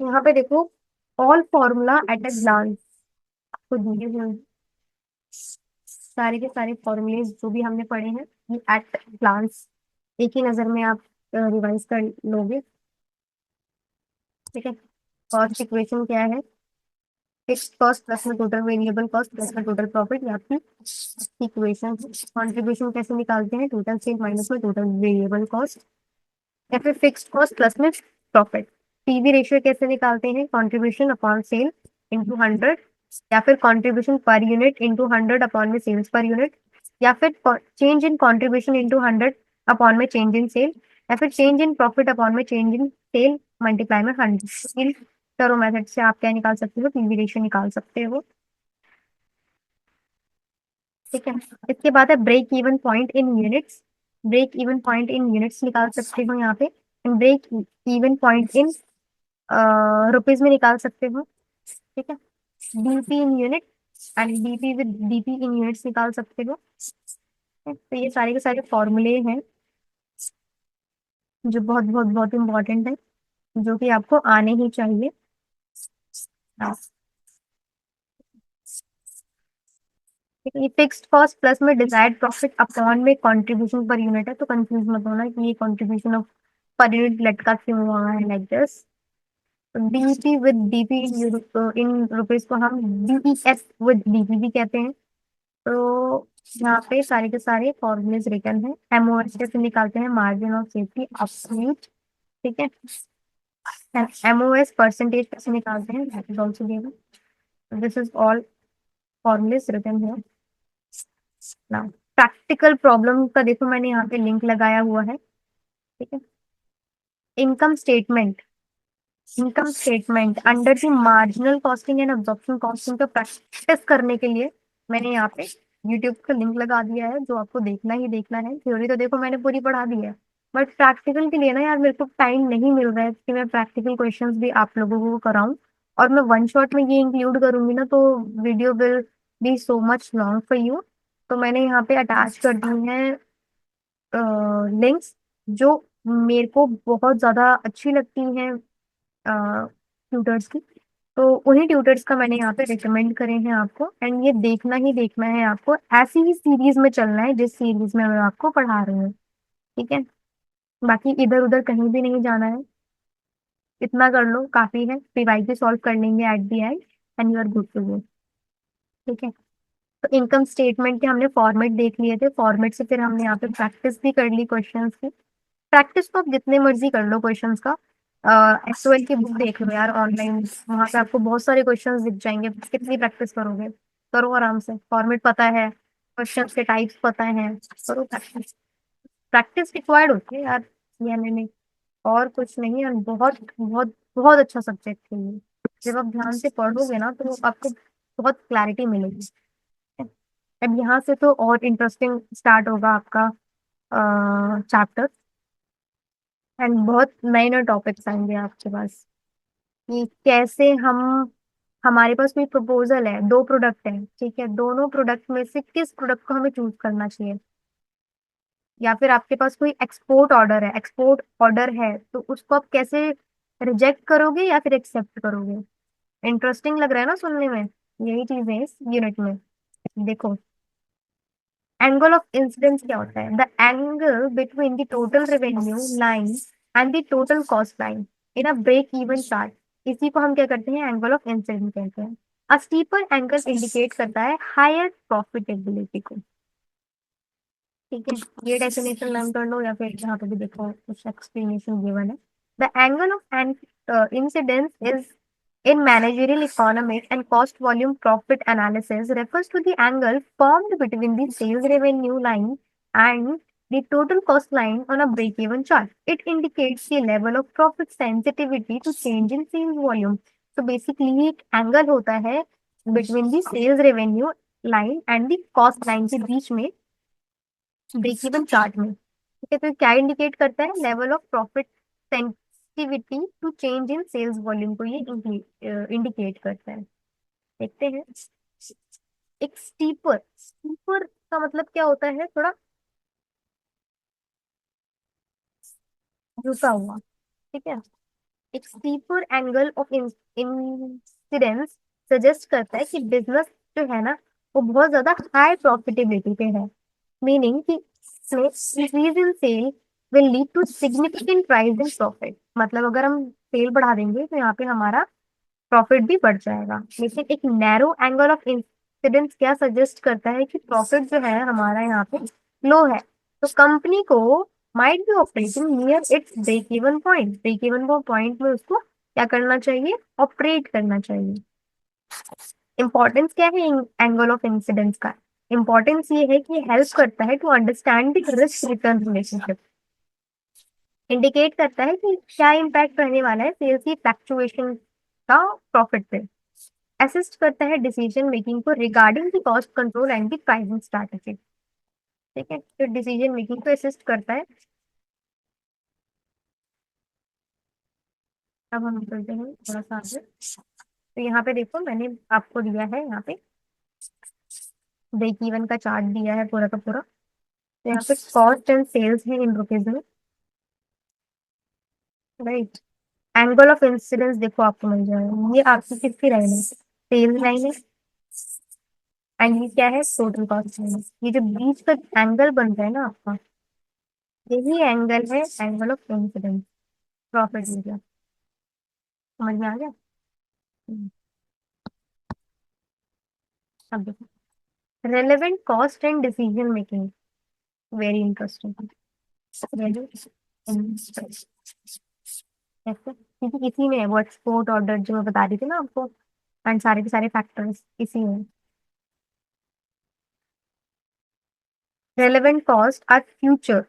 यहाँ पे देखो all formula at a glance आपको दिए हुए हैं। सारे के सारे फॉर्मूले जो भी हमने पढ़े हैं ये एट ग्लांस एक ही नजर में आप रिवाइज कर लोगे। ठीक है। कॉस्ट इक्वेशन क्या है? फिक्स्ड कॉस्ट प्लस में टोटल वेरिएबल कॉस्ट प्लस में टोटल प्रॉफिट, या फिर इक्वेशन कंट्रीब्यूशन कैसे निकालते हैं? टोटल सेल माइनस में टोटल वेरिएबल कॉस्ट, या फिर फिक्स्ड कॉस्ट प्लस में प्रॉफिट। पीवी रेशियो कैसे निकालते हैं? कंट्रीब्यूशन अपॉन सेल इंटू 100, या फिर contribution per unit into 100 upon में सेल्स पर यूनिट, या फिर change in contribution into 100 upon में चेंज इन सेल, या फिर चेंज इन प्रॉफिट अपॉन में चेंज इन सेल मल्टीप्लाई में 100। इन करो मेथड से आप क्या निकाल सकते हो? पीवी रेशियो निकाल सकते हो। ठीक है। इसके बाद है break even point in units. Break even point in units निकाल सकते हो यहाँ पे। Break even point in rupees में निकाल सकते हो। ठीक है। DP in unit and DP with DP in units निकाल सकते हो। तो ये सारे के सारे फॉर्मूले हैं जो बहुत बहुत बहुत इंपॉर्टेंट है, जो कि आपको आने ही चाहिए। हाँ। ये फिक्स्ड कॉस्ट प्लस में डिजायर्ड प्रॉफिट अपॉन में कंट्रीब्यूशन पर यूनिट है, तो कंफ्यूज मत होना कि ये कंट्रीब्यूशन ऑफ पर यूनिट लटका क्यों हुआ है like this. DP with DP in rupees को हम डीईएस विद डीपी भी कहते हैं। तो यहाँ पे सारे के सारे फॉर्मूलेज रिटर्न है। एमओएस कैसे निकालते हैं? Margin of safety absolute. ठीक है। एमओएस परसेंटेज कैसे निकालते हैं? That is also given. This is all formulas return है। नाउ प्रैक्टिकल प्रॉब्लम का देखो मैंने यहाँ पे लिंक लगाया हुआ है। ठीक है। Income statement, income statement under the marginal costing and absorption costing का प्रैक्टिस करने के लिए मैंने यहाँ पे यूट्यूब का लिंक लगा दिया है, जो आपको देखना ही देखना है। थ्योरी तो देखो मैंने पूरी पढ़ा दी है, बट प्रैक्टिकल के लिए ना यार मेरे को टाइम नहीं मिल रहा है कि मैं प्रैक्टिकल क्वेश्चंस भी आप लोगों को कराऊं। और मैं वन शॉट में ये इंक्लूड करूंगी ना तो video will be so much long for you. तो मैंने यहाँ पे अटैच कर दी है लिंक्स जो मेरे को बहुत ज्यादा अच्छी लगती हैं ट्यूटर्स की। तो उन्हीं ट्यूटर्स का मैंने यहाँ पे रिकमेंड करे हैं आपको, एंड ये देखना ही देखना है आपको। ऐसी ही सीरीज में चलना है जिस सीरीज में मैं आपको पढ़ा रही हूँ। ठीक है। बाकी इधर उधर कहीं भी नहीं जाना है। इतना कर लो काफी है, पीवाईक्यू सॉल्व कर लेंगे at the end and you are good to go. ठीक है। तो इनकम स्टेटमेंट के हमने फॉर्मेट देख लिए थे, फॉर्मेट से फिर हमने यहाँ पे प्रैक्टिस भी कर ली क्वेश्चंस की। प्रैक्टिस तो आप जितने मर्जी कर लो क्वेश्चंस का। एक्सएल की बुक देख लो यार ऑनलाइन, वहां पे आपको बहुत सारे क्वेश्चंस दिख जाएंगे। कितनी प्रैक्टिस करोगे? करो आराम से, फॉर्मेट पता है, क्वेश्चंस के टाइप्स पता है, करो प्रैक्टिस। प्रैक्टिस रिक्वायर्ड होती है यार, ये नहीं, और कुछ नहीं। और बहुत बहुत बहुत अच्छा सब्जेक्ट है ये। जब आप ध्यान से पढ़ोगे ना तो आपको बहुत क्लैरिटी मिलेगी। अब यहाँ से तो और इंटरेस्टिंग स्टार्ट होगा आपका चैप्टर, एंड बहुत नए नए टॉपिक्स आएंगे आपके पास कि कैसे हम, हमारे पास कोई प्रपोजल है, दो प्रोडक्ट है, ठीक है, दोनों प्रोडक्ट में से किस प्रोडक्ट को हमें चूज करना चाहिए। या फिर आपके पास कोई एक्सपोर्ट ऑर्डर है, एक्सपोर्ट ऑर्डर है तो उसको आप कैसे रिजेक्ट करोगे या फिर एक्सेप्ट करोगे। इंटरेस्टिंग लग रहा है ना सुनने में? यही चीज है इस यूनिट में। देखो एंगल ऑफ इंसिडेंस क्या होता है? The angle between the total revenue line and the total cost line in a break even chart. इसी को हम क्या करते हैं? एंगल ऑफ इंसिडेंस कहते हैं। अ स्टीपर एंगल इंडिकेट करता है हायर प्रॉफिटेबिलिटी को। ठीक है। ये डेफिनेशन लर्न कर लो, या फिर यहाँ पे भी देखो कुछ एक्सप्लेनेशन गिवन है। The angle of an incidence is in managerial economics and cost volume profit analysis refers to the angle formed between the sales revenue line and the total cost line on a break-even chart. It indicates the level of profit sensitivity to change in sales volume. So basically एक angle होता है between the sales revenue line and the cost line के बीच में ब्रेक इवन चार्ट में, ठीक है। तो क्या इंडिकेट करता है? Level of profit sensitivity to change in sales volume को ये इंडिकेट करता है। देखते हैं। एक स्टीपर, स्टीपर का मतलब क्या होता है? थोड़ा झुका हुआ, ठीक है। एक steeper angle of incidence suggest करता है कि बिजनेस जो है ना, वो बहुत ज्यादा हाई प्रॉफिटेबिलिटी पे है। मीनिंग कि increase in sale will lead to significant rise in profit. मतलब अगर हम सेल बढ़ा देंगे तो यहाँ पे हमारा प्रॉफिट भी बढ़ जाएगा। लेकिन एक नैरो एंगल ऑफ इंसिडेंस क्या सजेस्ट करता है कि प्रॉफिट जो है हमारा यहाँ पे लो है, तो कंपनी को might be operating near its break even point. Break even point में उसको क्या करना चाहिए? ऑपरेट करना चाहिए। इंपॉर्टेंस क्या है एंगल ऑफ इंसिडेंस का? इंपॉर्टेंस ये है कि हेल्प करता है to understand the risk return relationship. Indicate करता है कि क्या इम्पैक्ट रहने वाला है सेल्स की फ्लक्चुएशन का प्रॉफिट पे। असिस्ट करता है डिसीजन मेकिंग को regarding the cost control and the pricing strategy. ठीक है, तो डिसीजन मेकिंग को असिस्ट करता है। अब हम चलते हैं थोड़ा सा आगे। तो यहाँ पे देखो, मैंने आपको दिया है यहाँ पे ब्रेक इवन का चार्ट दिया है पूरा का पूरा। तो यहाँ पे कॉस्ट एंड सेल्स है इन रुपीज में, राइट। एंगल ऑफ इंसिडेंस देखो आपको मिल जाएगा। ये आपकी किसकी लाइन है? सेल्स लाइन है। एंड ये क्या है? टोटल कॉस्ट लाइन है। ये जो बीच का एंगल बन रहा है ना आपका, यही एंगल है angle of incidence profit area. समझ में आ गया? हम्म, अब देखो, relevant cost and decision making, very interesting. ऐसे क्योंकि इसी में है वो एक्सपोर्ट ऑर्डर जो मैं बता रही थी ना आपको, एंड सारे के सारे फैक्टर्स इसी में। Relevant cost are future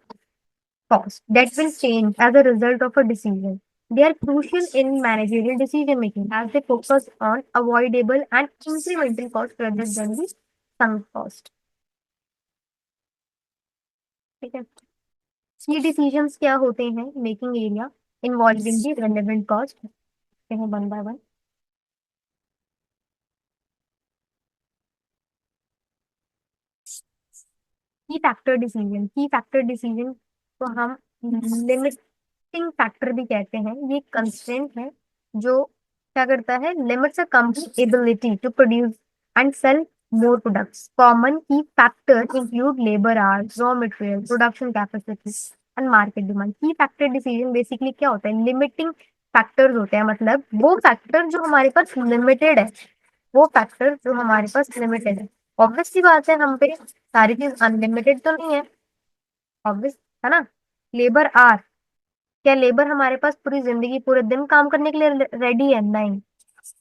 cost that will change as a result of a decision. They are crucial in managerial decision making as they focus on avoidable and incremental cost rather than the sunk cost. ठीक है। ये डिसीजंस क्या होते हैं? Making area involving the relevant cost, हैं वन बाय वन। की फैक्टर डिसीजन को हम लिमिटिंग फैक्टर भी कहते हैं। ये कंस्ट्रेंट है जो क्या करता है? Limits a company ability to produce and sell more products. Common key factor include labour hours, raw material, production capacity and market demand. Key factor decision basically क्या होता है? लिमिटिंग फैक्टर्स होते हैं। मतलब वो फैक्टर जो हमारे पास लिमिटेड है, वो फैक्टर जो हमारे पास लिमिटेड है। ऑब्वियस सी बात है, हम पे सारी चीज अनलिमिटेड तो नहीं है, ऑब्वियस है ना। लेबर आर, क्या लेबर हमारे पास पूरी जिंदगी पूरे दिन काम करने के लिए रेडी है? नहीं।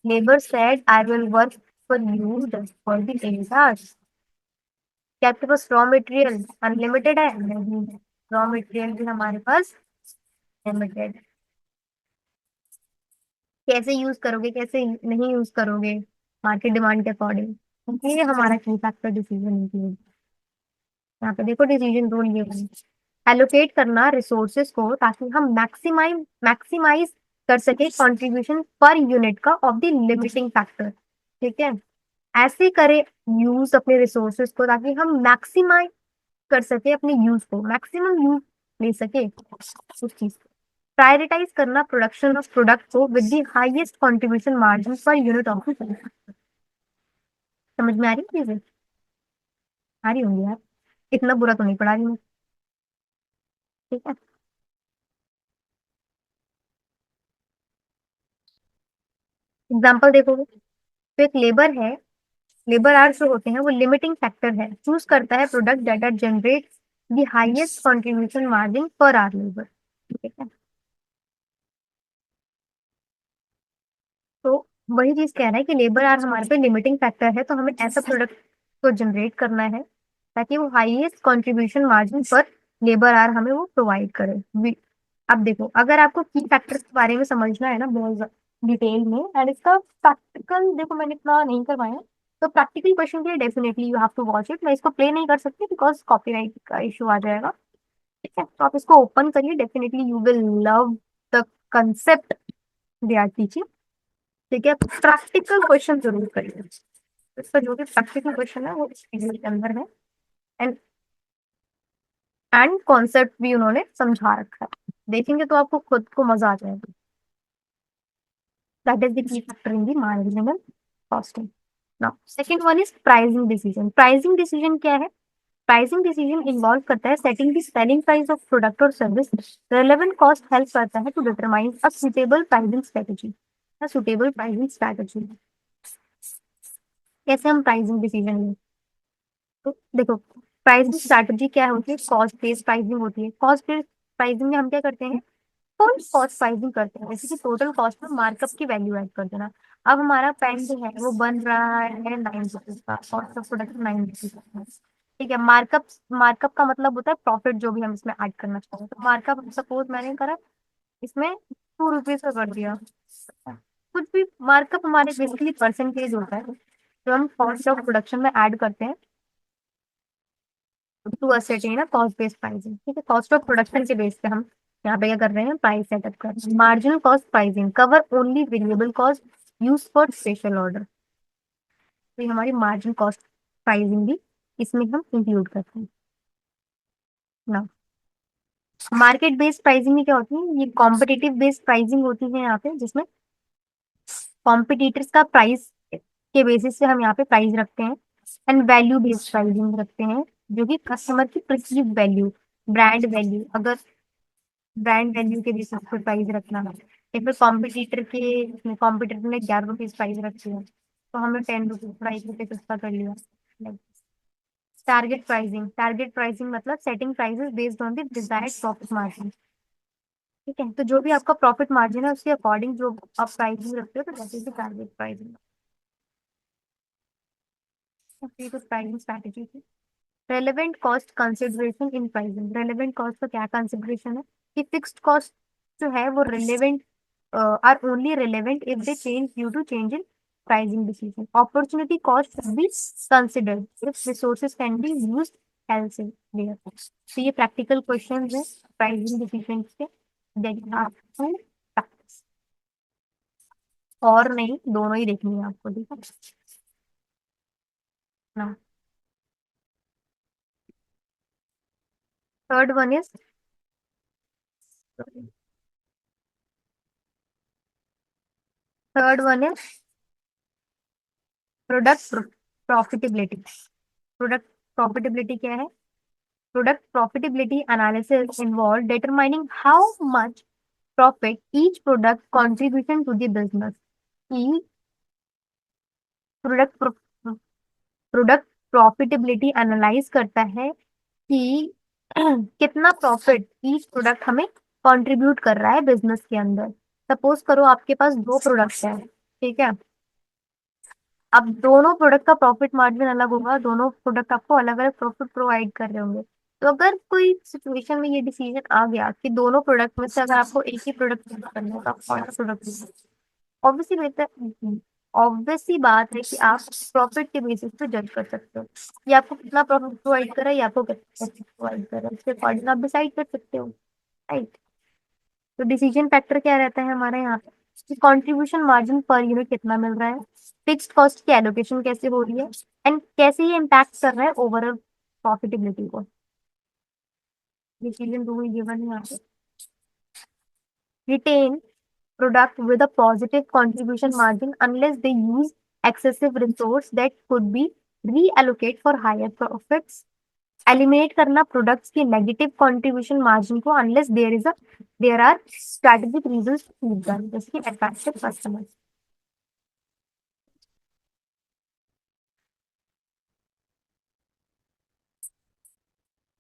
Labour said I will work for you just for the 8 hours. क्या आपके पास रॉ मटेरियल अनलिमिटेड है? नहीं है। रॉ मटेरियल भी हमारे पास लिमिटेड। कैसे यूज करोगे, कैसे नहीं यूज करोगे, मार्केट डिमांड के अकॉर्डिंग। ये हमारा की फैक्टर डिसीजन इंक्लूड। यहाँ पे देखो डिसीजन रूल ये एलोकेट करना रिसोर्सेज को ताकि हम मैक्सिमाइज मैक्सिमाइज कर सके कंट्रीब्यूशन पर यूनिट का ऑफ द लिमिटिंग फैक्टर। ठीक है, ऐसे करें यूज अपने रिसोर्सेज को ताकि हम मैक्सिमाइज कर सके अपने यूज को, मैक्सिमम यूज ले सके उस चीज को। प्रायोरिटाइज करना प्रोडक्शन ऑफ प्रोडक्ट को with the highest contribution margin per unit of. समझ में आ रही है चीजें? आ रही होंगी यार, इतना बुरा तो नहीं पढ़ा रही मैं। ठीक है, एग्जाम्पल देखोगे तो एक लेबर है, लेबर आवर्स जो होते हैं वो लिमिटिंग फैक्टर है। चूज करता है product that generate the highest contribution margin per hour labour. ठीक है, तो वही चीज कह रहा है कि लेबर आवर हमारे पे लिमिटिंग फैक्टर है, तो हमें ऐसा प्रोडक्ट को जनरेट करना है ताकि वो हाईएस्ट कंट्रीब्यूशन मार्जिन पर लेबर आवर हमें वो प्रोवाइड करे। अब देखो, अगर आपको की फैक्टर्स के बारे में समझना है ना बहुत डिटेल में, एंड इसका प्रैक्टिकल देखो मैंने इतना नहीं करवाया, तो प्रैक्टिकल क्वेश्चन के लिए definitely you have to watch it. मैं इसको प्ले नहीं कर सकती बिकॉज कॉपीराइट का इशू आ जाएगा। ठीक है, तो आप इसको ओपन करिए, definitely you will love the concept they are teaching. ठीक है, प्रैक्टिकल क्वेश्चन जरूर करिए। इसका जो भी प्रैक्टिकल क्वेश्चन है वो इस वीडियो के अंदर है। एंड कॉन्सेप्ट भी उन्होंने समझा रखा है, देखेंगे तो आपको खुद को मजा आ जाएगा। That is the key factor in the marginal costing. Now second one is pricing decision. Pricing decision क्या है? प्राइसिंग डिसीजन इन्वॉल्व करता है setting the selling price of product और सर्विस। रेलेवेंट कॉस्ट हेल्प करता है to determine a suitable pricing strategy. Suitable pricing strategy कैसे हम प्राइसिंग डिसीजन लें? तो देखो, प्राइसिंग स्ट्रैटेजी क्या होती है? कॉस्ट बेस्ड प्राइसिंग होती है। कॉस्ट बेस्ड प्राइसिंग में हम क्या करते हैं? टोटल कॉस्ट प्राइसिंग करते हैं, जैसे कि टोटल कॉस्ट में मार्कअप की वैल्यू ऐड कर देना। अब हमारा पेन जो है वो बन रहा है 9 रुपीज का, कॉस्ट ऑफ प्रोडक्ट 9 रुपीज का। ठीक है, मार्कअप मार्कअप का मतलब होता है प्रॉफिट जो भी हम इसमें ऐड करना चाहते हैं। तो मार्कअप सपोज मैंने करा इसमें 2 रुपीज का कर दिया। कुछ भी मार्कअप हमारे बेसिकली परसेंटेज होता है जो हम कॉस्ट ऑफ प्रोडक्शन में ऐड करते हैं to ascertain a cost based pricing. ठीक है, कॉस्ट ऑफ प्रोडक्शन के बेस पे हम यहाँ पे क्या कर रहे हैं? प्राइस सेटअप कर रहे हैं। Marginal cost pricing cover only variable cost use for special order. तो ये हमारी मार्जिन कॉस्ट प्राइसिंग भी इसमें हम इंक्लूड करते हैं ना। मार्केट बेस्ड प्राइसिंग में क्या होती है? ये कॉम्पिटिटिव बेस्ड प्राइसिंग होती है यहाँ पे, जिसमें कॉम्पिटिटर्स का प्राइस के बेसिस से हम यहाँ पे प्राइस रखते हैं। एंड वैल्यू बेस्ड प्राइसिंग रखते हैं, जो कि कस्टमर की परसीव वैल्यू, ब्रांड वैल्यू, अगर ब्रांड वैल्यू के बेसिस पे प्राइस रखना है। या फिर कॉम्पिटिटर ने 11 रुपीज प्राइस रखी है तो हमने 10 रुपीज प्राइस रुपये सस्ता कर लिया। टारगेट प्राइसिंग मतलब setting prices based on the desired profit margin. ठीक है, तो जो भी आपका प्रॉफिट मार्जिन है उसके अकॉर्डिंग जो आप प्राइसिंग रखते हो, तो that is the target pricing. ये तो प्राइसिंग स्ट्रैटेजी थी। Relevant cost consideration in pricing. Relevant cost का क्या कंसिडरेशन है? कि फिक्स्ड कॉस्ट जो है वो relevant are only relevant if they change due to change in pricing decision. Opportunity cost should be considered if resources can be used elsewhere. तो ये प्रैक्टिकल क्वेश्चंस है प्राइसिंग डिसीजन के, that you have to practise. और नहीं, दोनों ही देखनी है आपको, ठीक है ना। Third one is third one is product profitability. Product profitability क्या है? Product profitability analysis involve determining how much profit each product contribution to the business. की प्रोडक्ट प्रोडक्ट प्रॉफिटेबिलिटी एनालाइज करता है कि कितना प्रॉफिट ईच प्रोडक्ट हमें कंट्रीब्यूट कर रहा है बिजनेस के अंदर। सपोज करो आपके पास दो प्रोडक्ट है, ठीक है। अब दोनों प्रोडक्ट का प्रॉफिट मार्जिन अलग होगा, दोनों प्रोडक्ट आपको अलग अलग प्रॉफिट प्रोवाइड कर रहे होंगे। तो अगर कोई सिचुएशन में ये डिसीजन आ गया कि दोनों प्रोडक्ट में से अगर आपको एक ही प्रोडक्ट यूज करना है तो आप कौन सा प्रोडक्ट? ऑब्वियसली बेहतर, ऑब्वियसली बात है कि आप प्रॉफिट के बेसिस पे जज कर सकते हो ये आपको कितना प्रॉफिट प्रोवाइड कर रहा है, या आपको कितना प्रोवाइड कर रहा है, उसके अकॉर्डिंग आप डिसाइड कर सकते हो, राइट। तो डिसीजन फैक्टर क्या रहता है हमारा यहाँ पे? कंट्रीब्यूशन मार्जिन पर यूनिट कितना मिल रहा है, फिक्स्ड कॉस्ट की एलोकेशन कैसे हो रही है, एंड कैसे ये इम्पैक्ट कर रहा है ओवरऑल प्रॉफिटेबिलिटी को। डिसीजन रूल गिवन है यहाँ पे। Retain product with a positive contribution margin unless they use excessive resource that could be reallocate for higher profits। Eliminate करना प्रोडक्ट्स की नेगेटिव कंट्रीब्यूशन मार्जिन को unless there are strategic reasons to keep them, जैसे कि अट्रैक्टिव कस्टमर्स।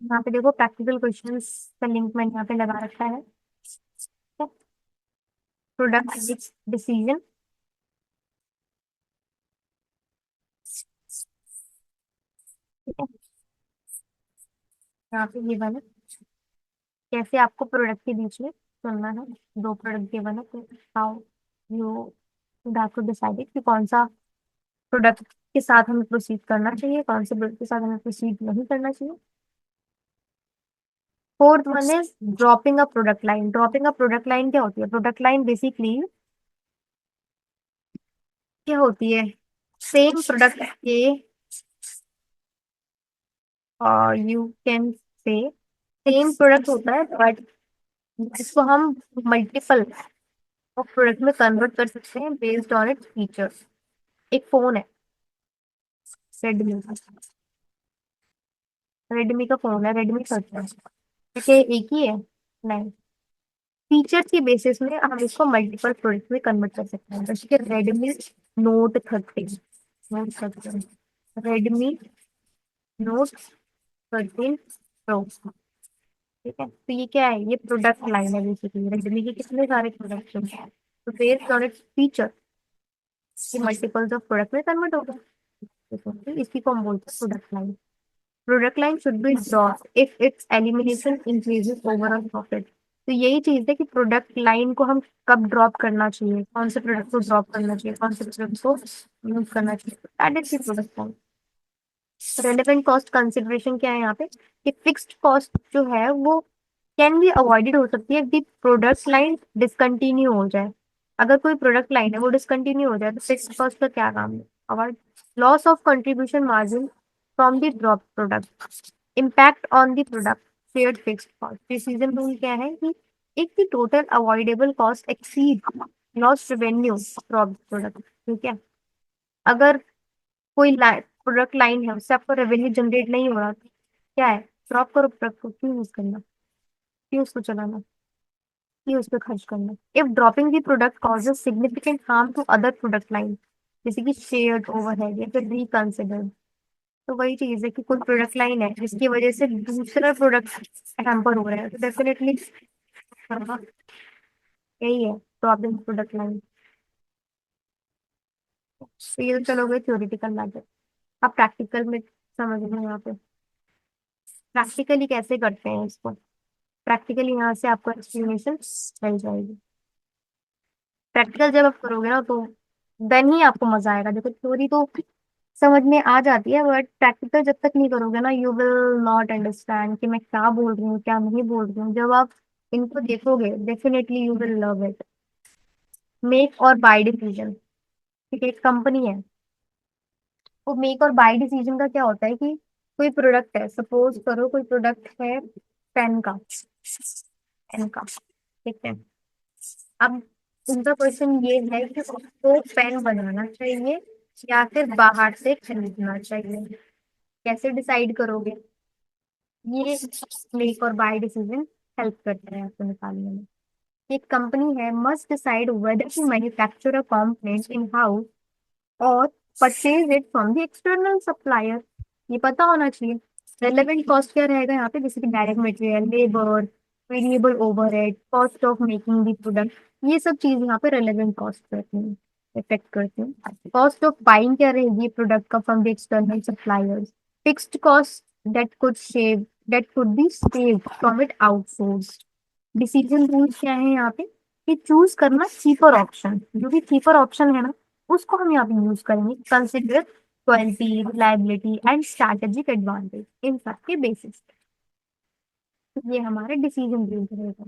यहाँ पे देखो प्रैक्टिकल क्वेश्चंस का लिंक मैंने यहाँ पे लगा रखा है। प्रोडक्ट डिसीजन, ठीक है। यहाँ पे ये वाला कैसे आपको प्रोडक्ट के बीच में चुनना है। दो प्रोडक्ट गिवन है तो how you have to decide कि कौन सा प्रोडक्ट के साथ हमें प्रोसीड करना चाहिए, कौन से प्रोडक्ट के साथ हमें प्रोसीड नहीं करना चाहिए। Fourth one is dropping a product line. Dropping a product line क्या होती है? प्रोडक्ट लाइन बेसिकली क्या होती है? सेम प्रोडक्ट के, you can say same product होता है बट इसको हम मल्टीपल ऑफ प्रोडक्ट में कन्वर्ट कर सकते हैं बेस्ड ऑन इट्स फीचर्स। एक फोन है, रेडमी का। रेडमी का फोन है, रेडमी 13। क्या एक ही है? नहीं, फीचर्स की बेसिस में हम इसको मल्टीपल प्रोडक्ट में कन्वर्ट कर सकते हैं। जैसे कि नोट 13 रेडमी नोट 13 प्रो। ठीक है, तो ये क्या है? ये प्रोडक्ट लाइन है बेसिकली। रेडमी के कितने सारे प्रोडक्ट हैं, तो बेस्ड ऑन इट्स फीचर ये मल्टीपल्स ऑफ प्रोडक्ट में कन्वर्ट होगा। तो इसी को हम बोलते हैं product line. Product line should be drop if it's elimination increases overall profit. तो यही चीज है कि प्रोडक्ट लाइन को हम कब ड्रॉप करना चाहिए, कौन से प्रोडक्ट को ड्रॉप करना चाहिए, कौन से प्रोडक्ट को यूज करना चाहिए, that is the product line. Relevant cost consideration क्या है यहाँ पे? कि फिक्स्ड कॉस्ट जो है वो कैन बी अवॉइडेड हो सकती है यदि प्रोडक्ट लाइन डिसकंटिन्यू हो जाए। अगर कोई प्रोडक्ट लाइन है वो डिसकंटिन्यू हो जाए तो फिक्स्ड कॉस्ट का क्या काम है? Avoid loss of contribution margin from the drop product, impact on the product shared fixed cost. Decision rule क्या है कि if the total avoidable cost exceed loss revenue drop product. ठीक है, अगर कोई प्रोडक्ट लाइन है उससे आपको रेवेन्यू जनरेट नहीं हो रहा तो क्या है? ड्रॉप करो प्रोडक्ट को, क्यों यूज करना, क्यों उसको चलाना, क्यों उस पर खर्च करना। If dropping the product causes significant harm to other product line, जैसे कि शेयर्ड ओवरहेड या फिर रिकंसिडर्ड। तो वही चीज है कि कोई प्रोडक्ट लाइन है जिसकी वजह से दूसरा प्रोडक्ट हैम्पर हो रहा है तो डेफिनेटली यही है ड्रॉपिंग प्रोडक्ट लाइन। तो ये तो चलो गए थ्योरेटिकल मैटर। अब प्रैक्टिकल में समझ लो यहाँ पे प्रैक्टिकली कैसे करते हैं इसको। प्रैक्टिकली यहाँ से आपको एक्सप्लेनेशन मिल जाएगी। प्रैक्टिकल जब आप करोगे ना तो देन ही आपको मजा आएगा। देखो थ्योरी तो समझ में आ जाती है बट प्रैक्टिकल जब तक नहीं करोगे ना यू विल नॉट अंडरस्टैंड कि मैं क्या बोल रही हूँ क्या नहीं बोल रही हूँ। जब आप इनको देखोगे definitely you will love it. Make और बाय डिसीजन। ठीक है, एक कंपनी है, वो मेक और बाय डिसीजन का क्या होता है कि कोई प्रोडक्ट है, सपोज करो कोई प्रोडक्ट है पेन का, पेन का। ठीक है, अब उनका क्वेश्चन ये है कि उसको पेन बनाना चाहिए या फिर बाहर से खरीदना चाहिए। कैसे डिसाइड करोगे? ये मेक और बाय डिसीजन हेल्प करते हैं आपको निकालने में। एक कंपनी है must decide whether to manufacture a component in house और purchase it from the external supplier. ये पता होना चाहिए। रेलेवेंट कॉस्ट क्या रहेगा यहाँ पे? जैसे कि direct material, labour, variable overhead, cost of making the product, ये सब चीज यहाँ पे रेलेवेंट कॉस्ट करती हैं, इफेक्ट करती हैं। कॉस्ट ऑफ बाइंग क्या रहेगी प्रोडक्ट का from the external suppliers? Fixed cost that could be saved from it outsourced. Decision rules क्या है यहाँ पे? कि चूज करना चीपर ऑप्शन, जो भी चीपर ऑप्शन है ना उसको हम यहाँ पे यूज करेंगे। Consider quality, reliability and strategic advantage in सब के बेसिस पे ये हमारे डिसीजन रूल रहेगा।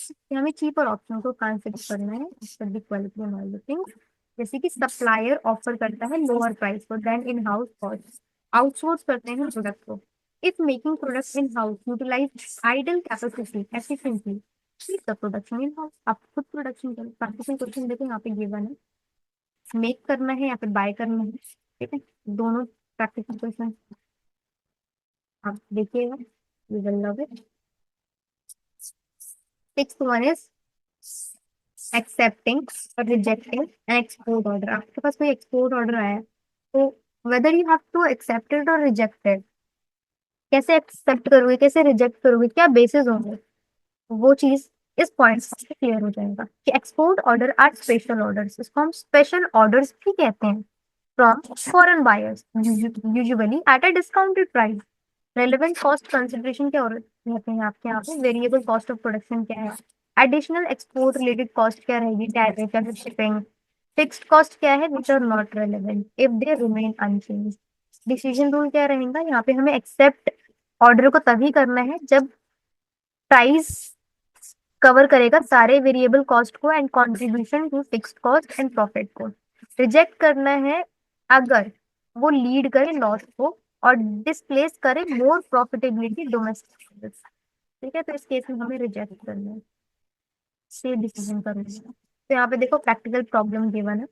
कि हमें चीपर ऑप्शन को कंसिडर करना है quality and all the things. जैसे कि सप्लायर ऑफर करता है लोअर प्राइस को than in house cost, outsource करते हैं प्रोडक्ट को। If making product in house utilise idle capacity efficiently, keep the production in house. आप खुद प्रोडक्शन करें। प्रैक्टिकल क्वेश्चन देखो यहाँ पे गिवन है, मेक करना है या फिर बाय करना है। ठीक है, दोनों प्रैक्टिकल क्वेश्चन आप देखिएगा, you will love it. Sixth one is accepting और रिजेक्टिंग एन एक्सपोर्ट ऑर्डर। आपके पास कोई एक्सपोर्ट ऑर्डर आया है तो whether you have to accept it और रिजेक्ट इट। कैसे एक्सेप्ट करोगे, कैसे रिजेक्ट करोगे, क्या बेसिस होंगे, वो चीज इस पॉइंट से क्लियर हो जाएगा। कि export order are special orders, इसको हम स्पेशल ऑर्डर्स भी कहते हैं, from foreign buyers usually at a discounted price. Relevant cost consideration क्या रहते हैं आपके यहाँ पे? वेरिएबल कॉस्ट ऑफ प्रोडक्शन क्या है? एडिशनल एक्सपोर्ट रिलेटेड कॉस्ट क्या रहेगी? टैरिफ या फिर शिपिंग, फिक्स्ड कॉस्ट क्या है, which are not relevant if they remain unchanged. Decision rule क्या रहेगा यहाँ पे, हमें एक्सेप्ट ऑर्डर को तभी करना है जब प्राइस कवर करेगा सारे वेरिएबल कॉस्ट को and contribution to fixed cost and profit को। रिजेक्ट करना है अगर वो लीड करे लॉस को और डिस्प्लेस करे मोर प्रॉफिटेबिलिटी डोमेस्टिक। ठीक है, तो इस केस में हमें रिजेक्ट करना है, से डिसीजन करना है। तो यहाँ पे देखो प्रैक्टिकल प्रॉब्लम गिवन है,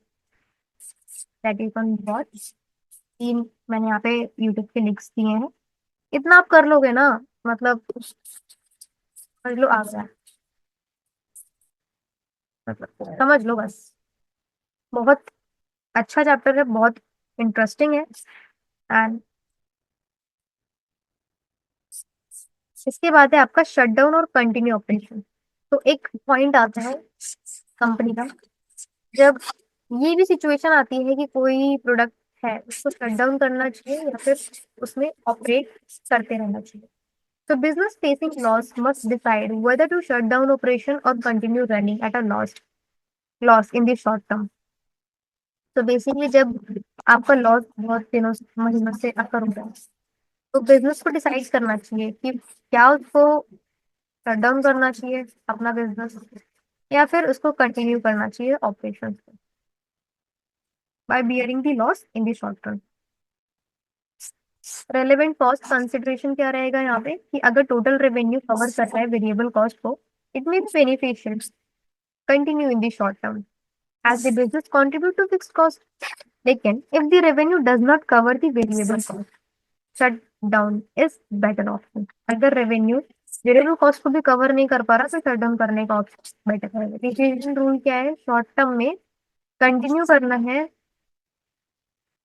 दैट यू कैन वॉच। तीन मैंने यहाँ पे यूट्यूब के लिंक्स दिए हैं, इतना आप कर लोगे ना, मतलब समझ लो आ गया, मतलब समझ लो बस। बहुत अच्छा चैप्टर है, बहुत इंटरेस्टिंग है। एंड इसके बाद है आपका शटडाउन और कंटिन्यू ऑपरेशन। तो एक पॉइंट आता है कंपनी का, जब ये भी सिचुएशन आती है कि कोई प्रोडक्ट है उसको शट डाउन करना चाहिए या फिर उसमें ऑपरेट करते रहना चाहिए। तो business facing loss must decide whether to shut down operation और continue running at a loss in the short term. तो बेसिकली जब आपका लॉस बहुत दिनों महीनों से अकर हो जाए, तो बिजनेस को डिसाइड करना चाहिए कि क्या उसको शट डाउन करना चाहिए अपना बिजनेस, या फिर उसको कंटिन्यू करना चाहिए operation by bearing the loss in the short term. Relevant cost consideration क्या रहेगा यहाँ पे, कि अगर टोटल रेवेन्यू कवर कर रहा है वेरिएबल कॉस्ट को, it means beneficial continue in the short term as the business contribute to fixed cost. लेकिन if the revenue does not cover the variable cost, shut down is better option. अगर रेवेन्यू वेरिएबल कॉस्ट को भी कवर नहीं कर पा रहा तो शट डाउन करने का ऑप्शन बेटर है। डिसीजन रूल क्या है, शॉर्ट टर्म में कंटिन्यू करना है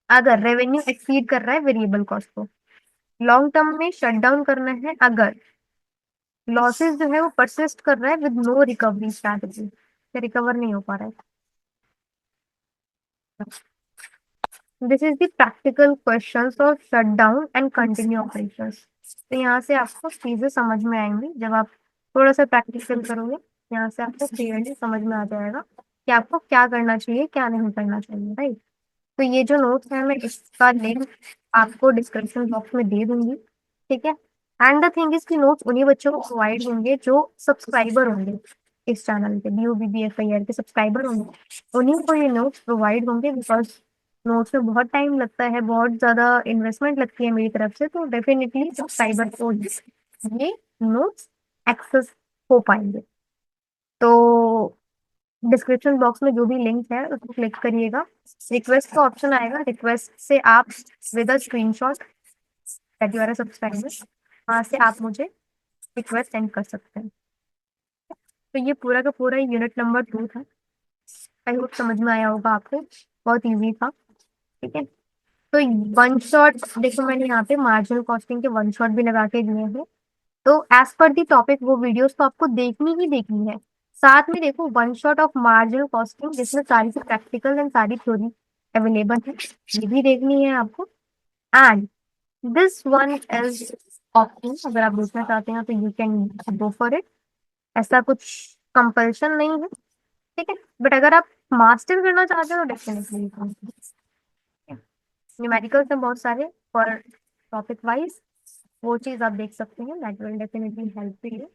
अगर रेवेन्यू एक्सीड कर रहा है वेरिएबल कॉस्ट को। लॉन्ग टर्म में शट डाउन करना है अगर लॉसेस जो है वो परसिस्ट कर रहा है with no recovery strategy, recover नहीं हो पा रहा है। This is the practical questions of shut down and continue operations. तो यहाँ से आपको चीजें समझ में आएंगी जब आप थोड़ा सा प्रैक्टिकल करोगे। यहाँ से आपको क्लियरली समझ में आ जाएगा कि आपको क्या करना चाहिए क्या नहीं करना चाहिए, राइट। तो ये जो नोट्स है मैं इसका लिंक आपको डिस्क्रिप्शन बॉक्स में दे दूंगी, ठीक है। एंड द थिंग इज कि नोट्स उन्हीं बच्चों को प्रोवाइड होंगे जो सब्सक्राइबर होंगे इस चैनल के, BOBBFIR के सब्सक्राइबर होंगे, उन्हीं को ये नोट्स प्रोवाइड होंगे। बिकॉज नोट्स में बहुत टाइम लगता है, बहुत ज्यादा इन्वेस्टमेंट लगती है मेरी तरफ से, तो डेफिनेटली सब्सक्राइबर को ये नोट्स एक्सेस हो पाएंगे। तो डिस्क्रिप्शन बॉक्स में जो भी लिंक है उसको क्लिक करिएगा, रिक्वेस्ट का ऑप्शन आएगा, रिक्वेस्ट से आप with a screenshot that you are a subscriber, वहां से आप मुझे रिक्वेस्ट सेंड कर सकते हैं। तो ये पूरा का पूरा यूनिट नंबर 2 था। आई होप समझ में आया होगा आपको, बहुत इजी था, ठीक है। तो वन शॉट देखो, मैंने यहाँ पे मार्जिनल कॉस्टिंग के वन शॉट भी लगा के दिए हैं। तो एज पर दी टॉपिक वो वीडियोस तो आपको देखनी ही देखनी है। साथ में देखो one shot of marginal costing जिसमें सारी सी प्रैक्टिकल एंड सारी थ्योरी अवेलेबल है, ये भी देखनी है आपको। And this one is option, अगर आप देखना चाहते हैं तो you can go for it, ऐसा कुछ कंपल्शन नहीं है, ठीक है। बट अगर आप मास्टर करना चाहते हो तो डेफिनेटली न्यूमेरिकल्स हैं बहुत सारे फॉर टॉपिक वाइज, वो चीज आप देख सकते हैं, that will definitely help you.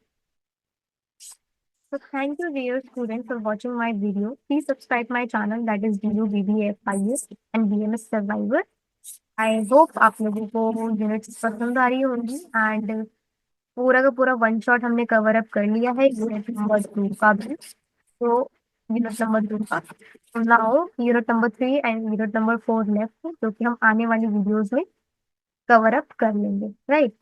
So thank you dear students for watching my video. Please subscribe my channel, that is DUBBFIS and BMS Survivor. I hope आप लोगों को यूनिट्स पसंद आ रही होंगी एंड पूरा का पूरा वन शॉट हमने कवर अप कर लिया है यूनिट नंबर 2 का भी। तो यूनिट नंबर 2 का now unit number 3 and unit number 4 left, जो कि हम आने वाली वीडियोस में कवर अप कर लेंगे, राइट।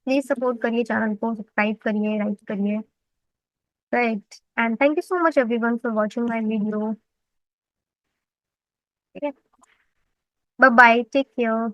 प्लीज सपोर्ट करिए, चैनल को सब्सक्राइब करिए, लाइक करिए, right. And thank you so much everyone for watching my video, ठीक है। Bye bye, take care.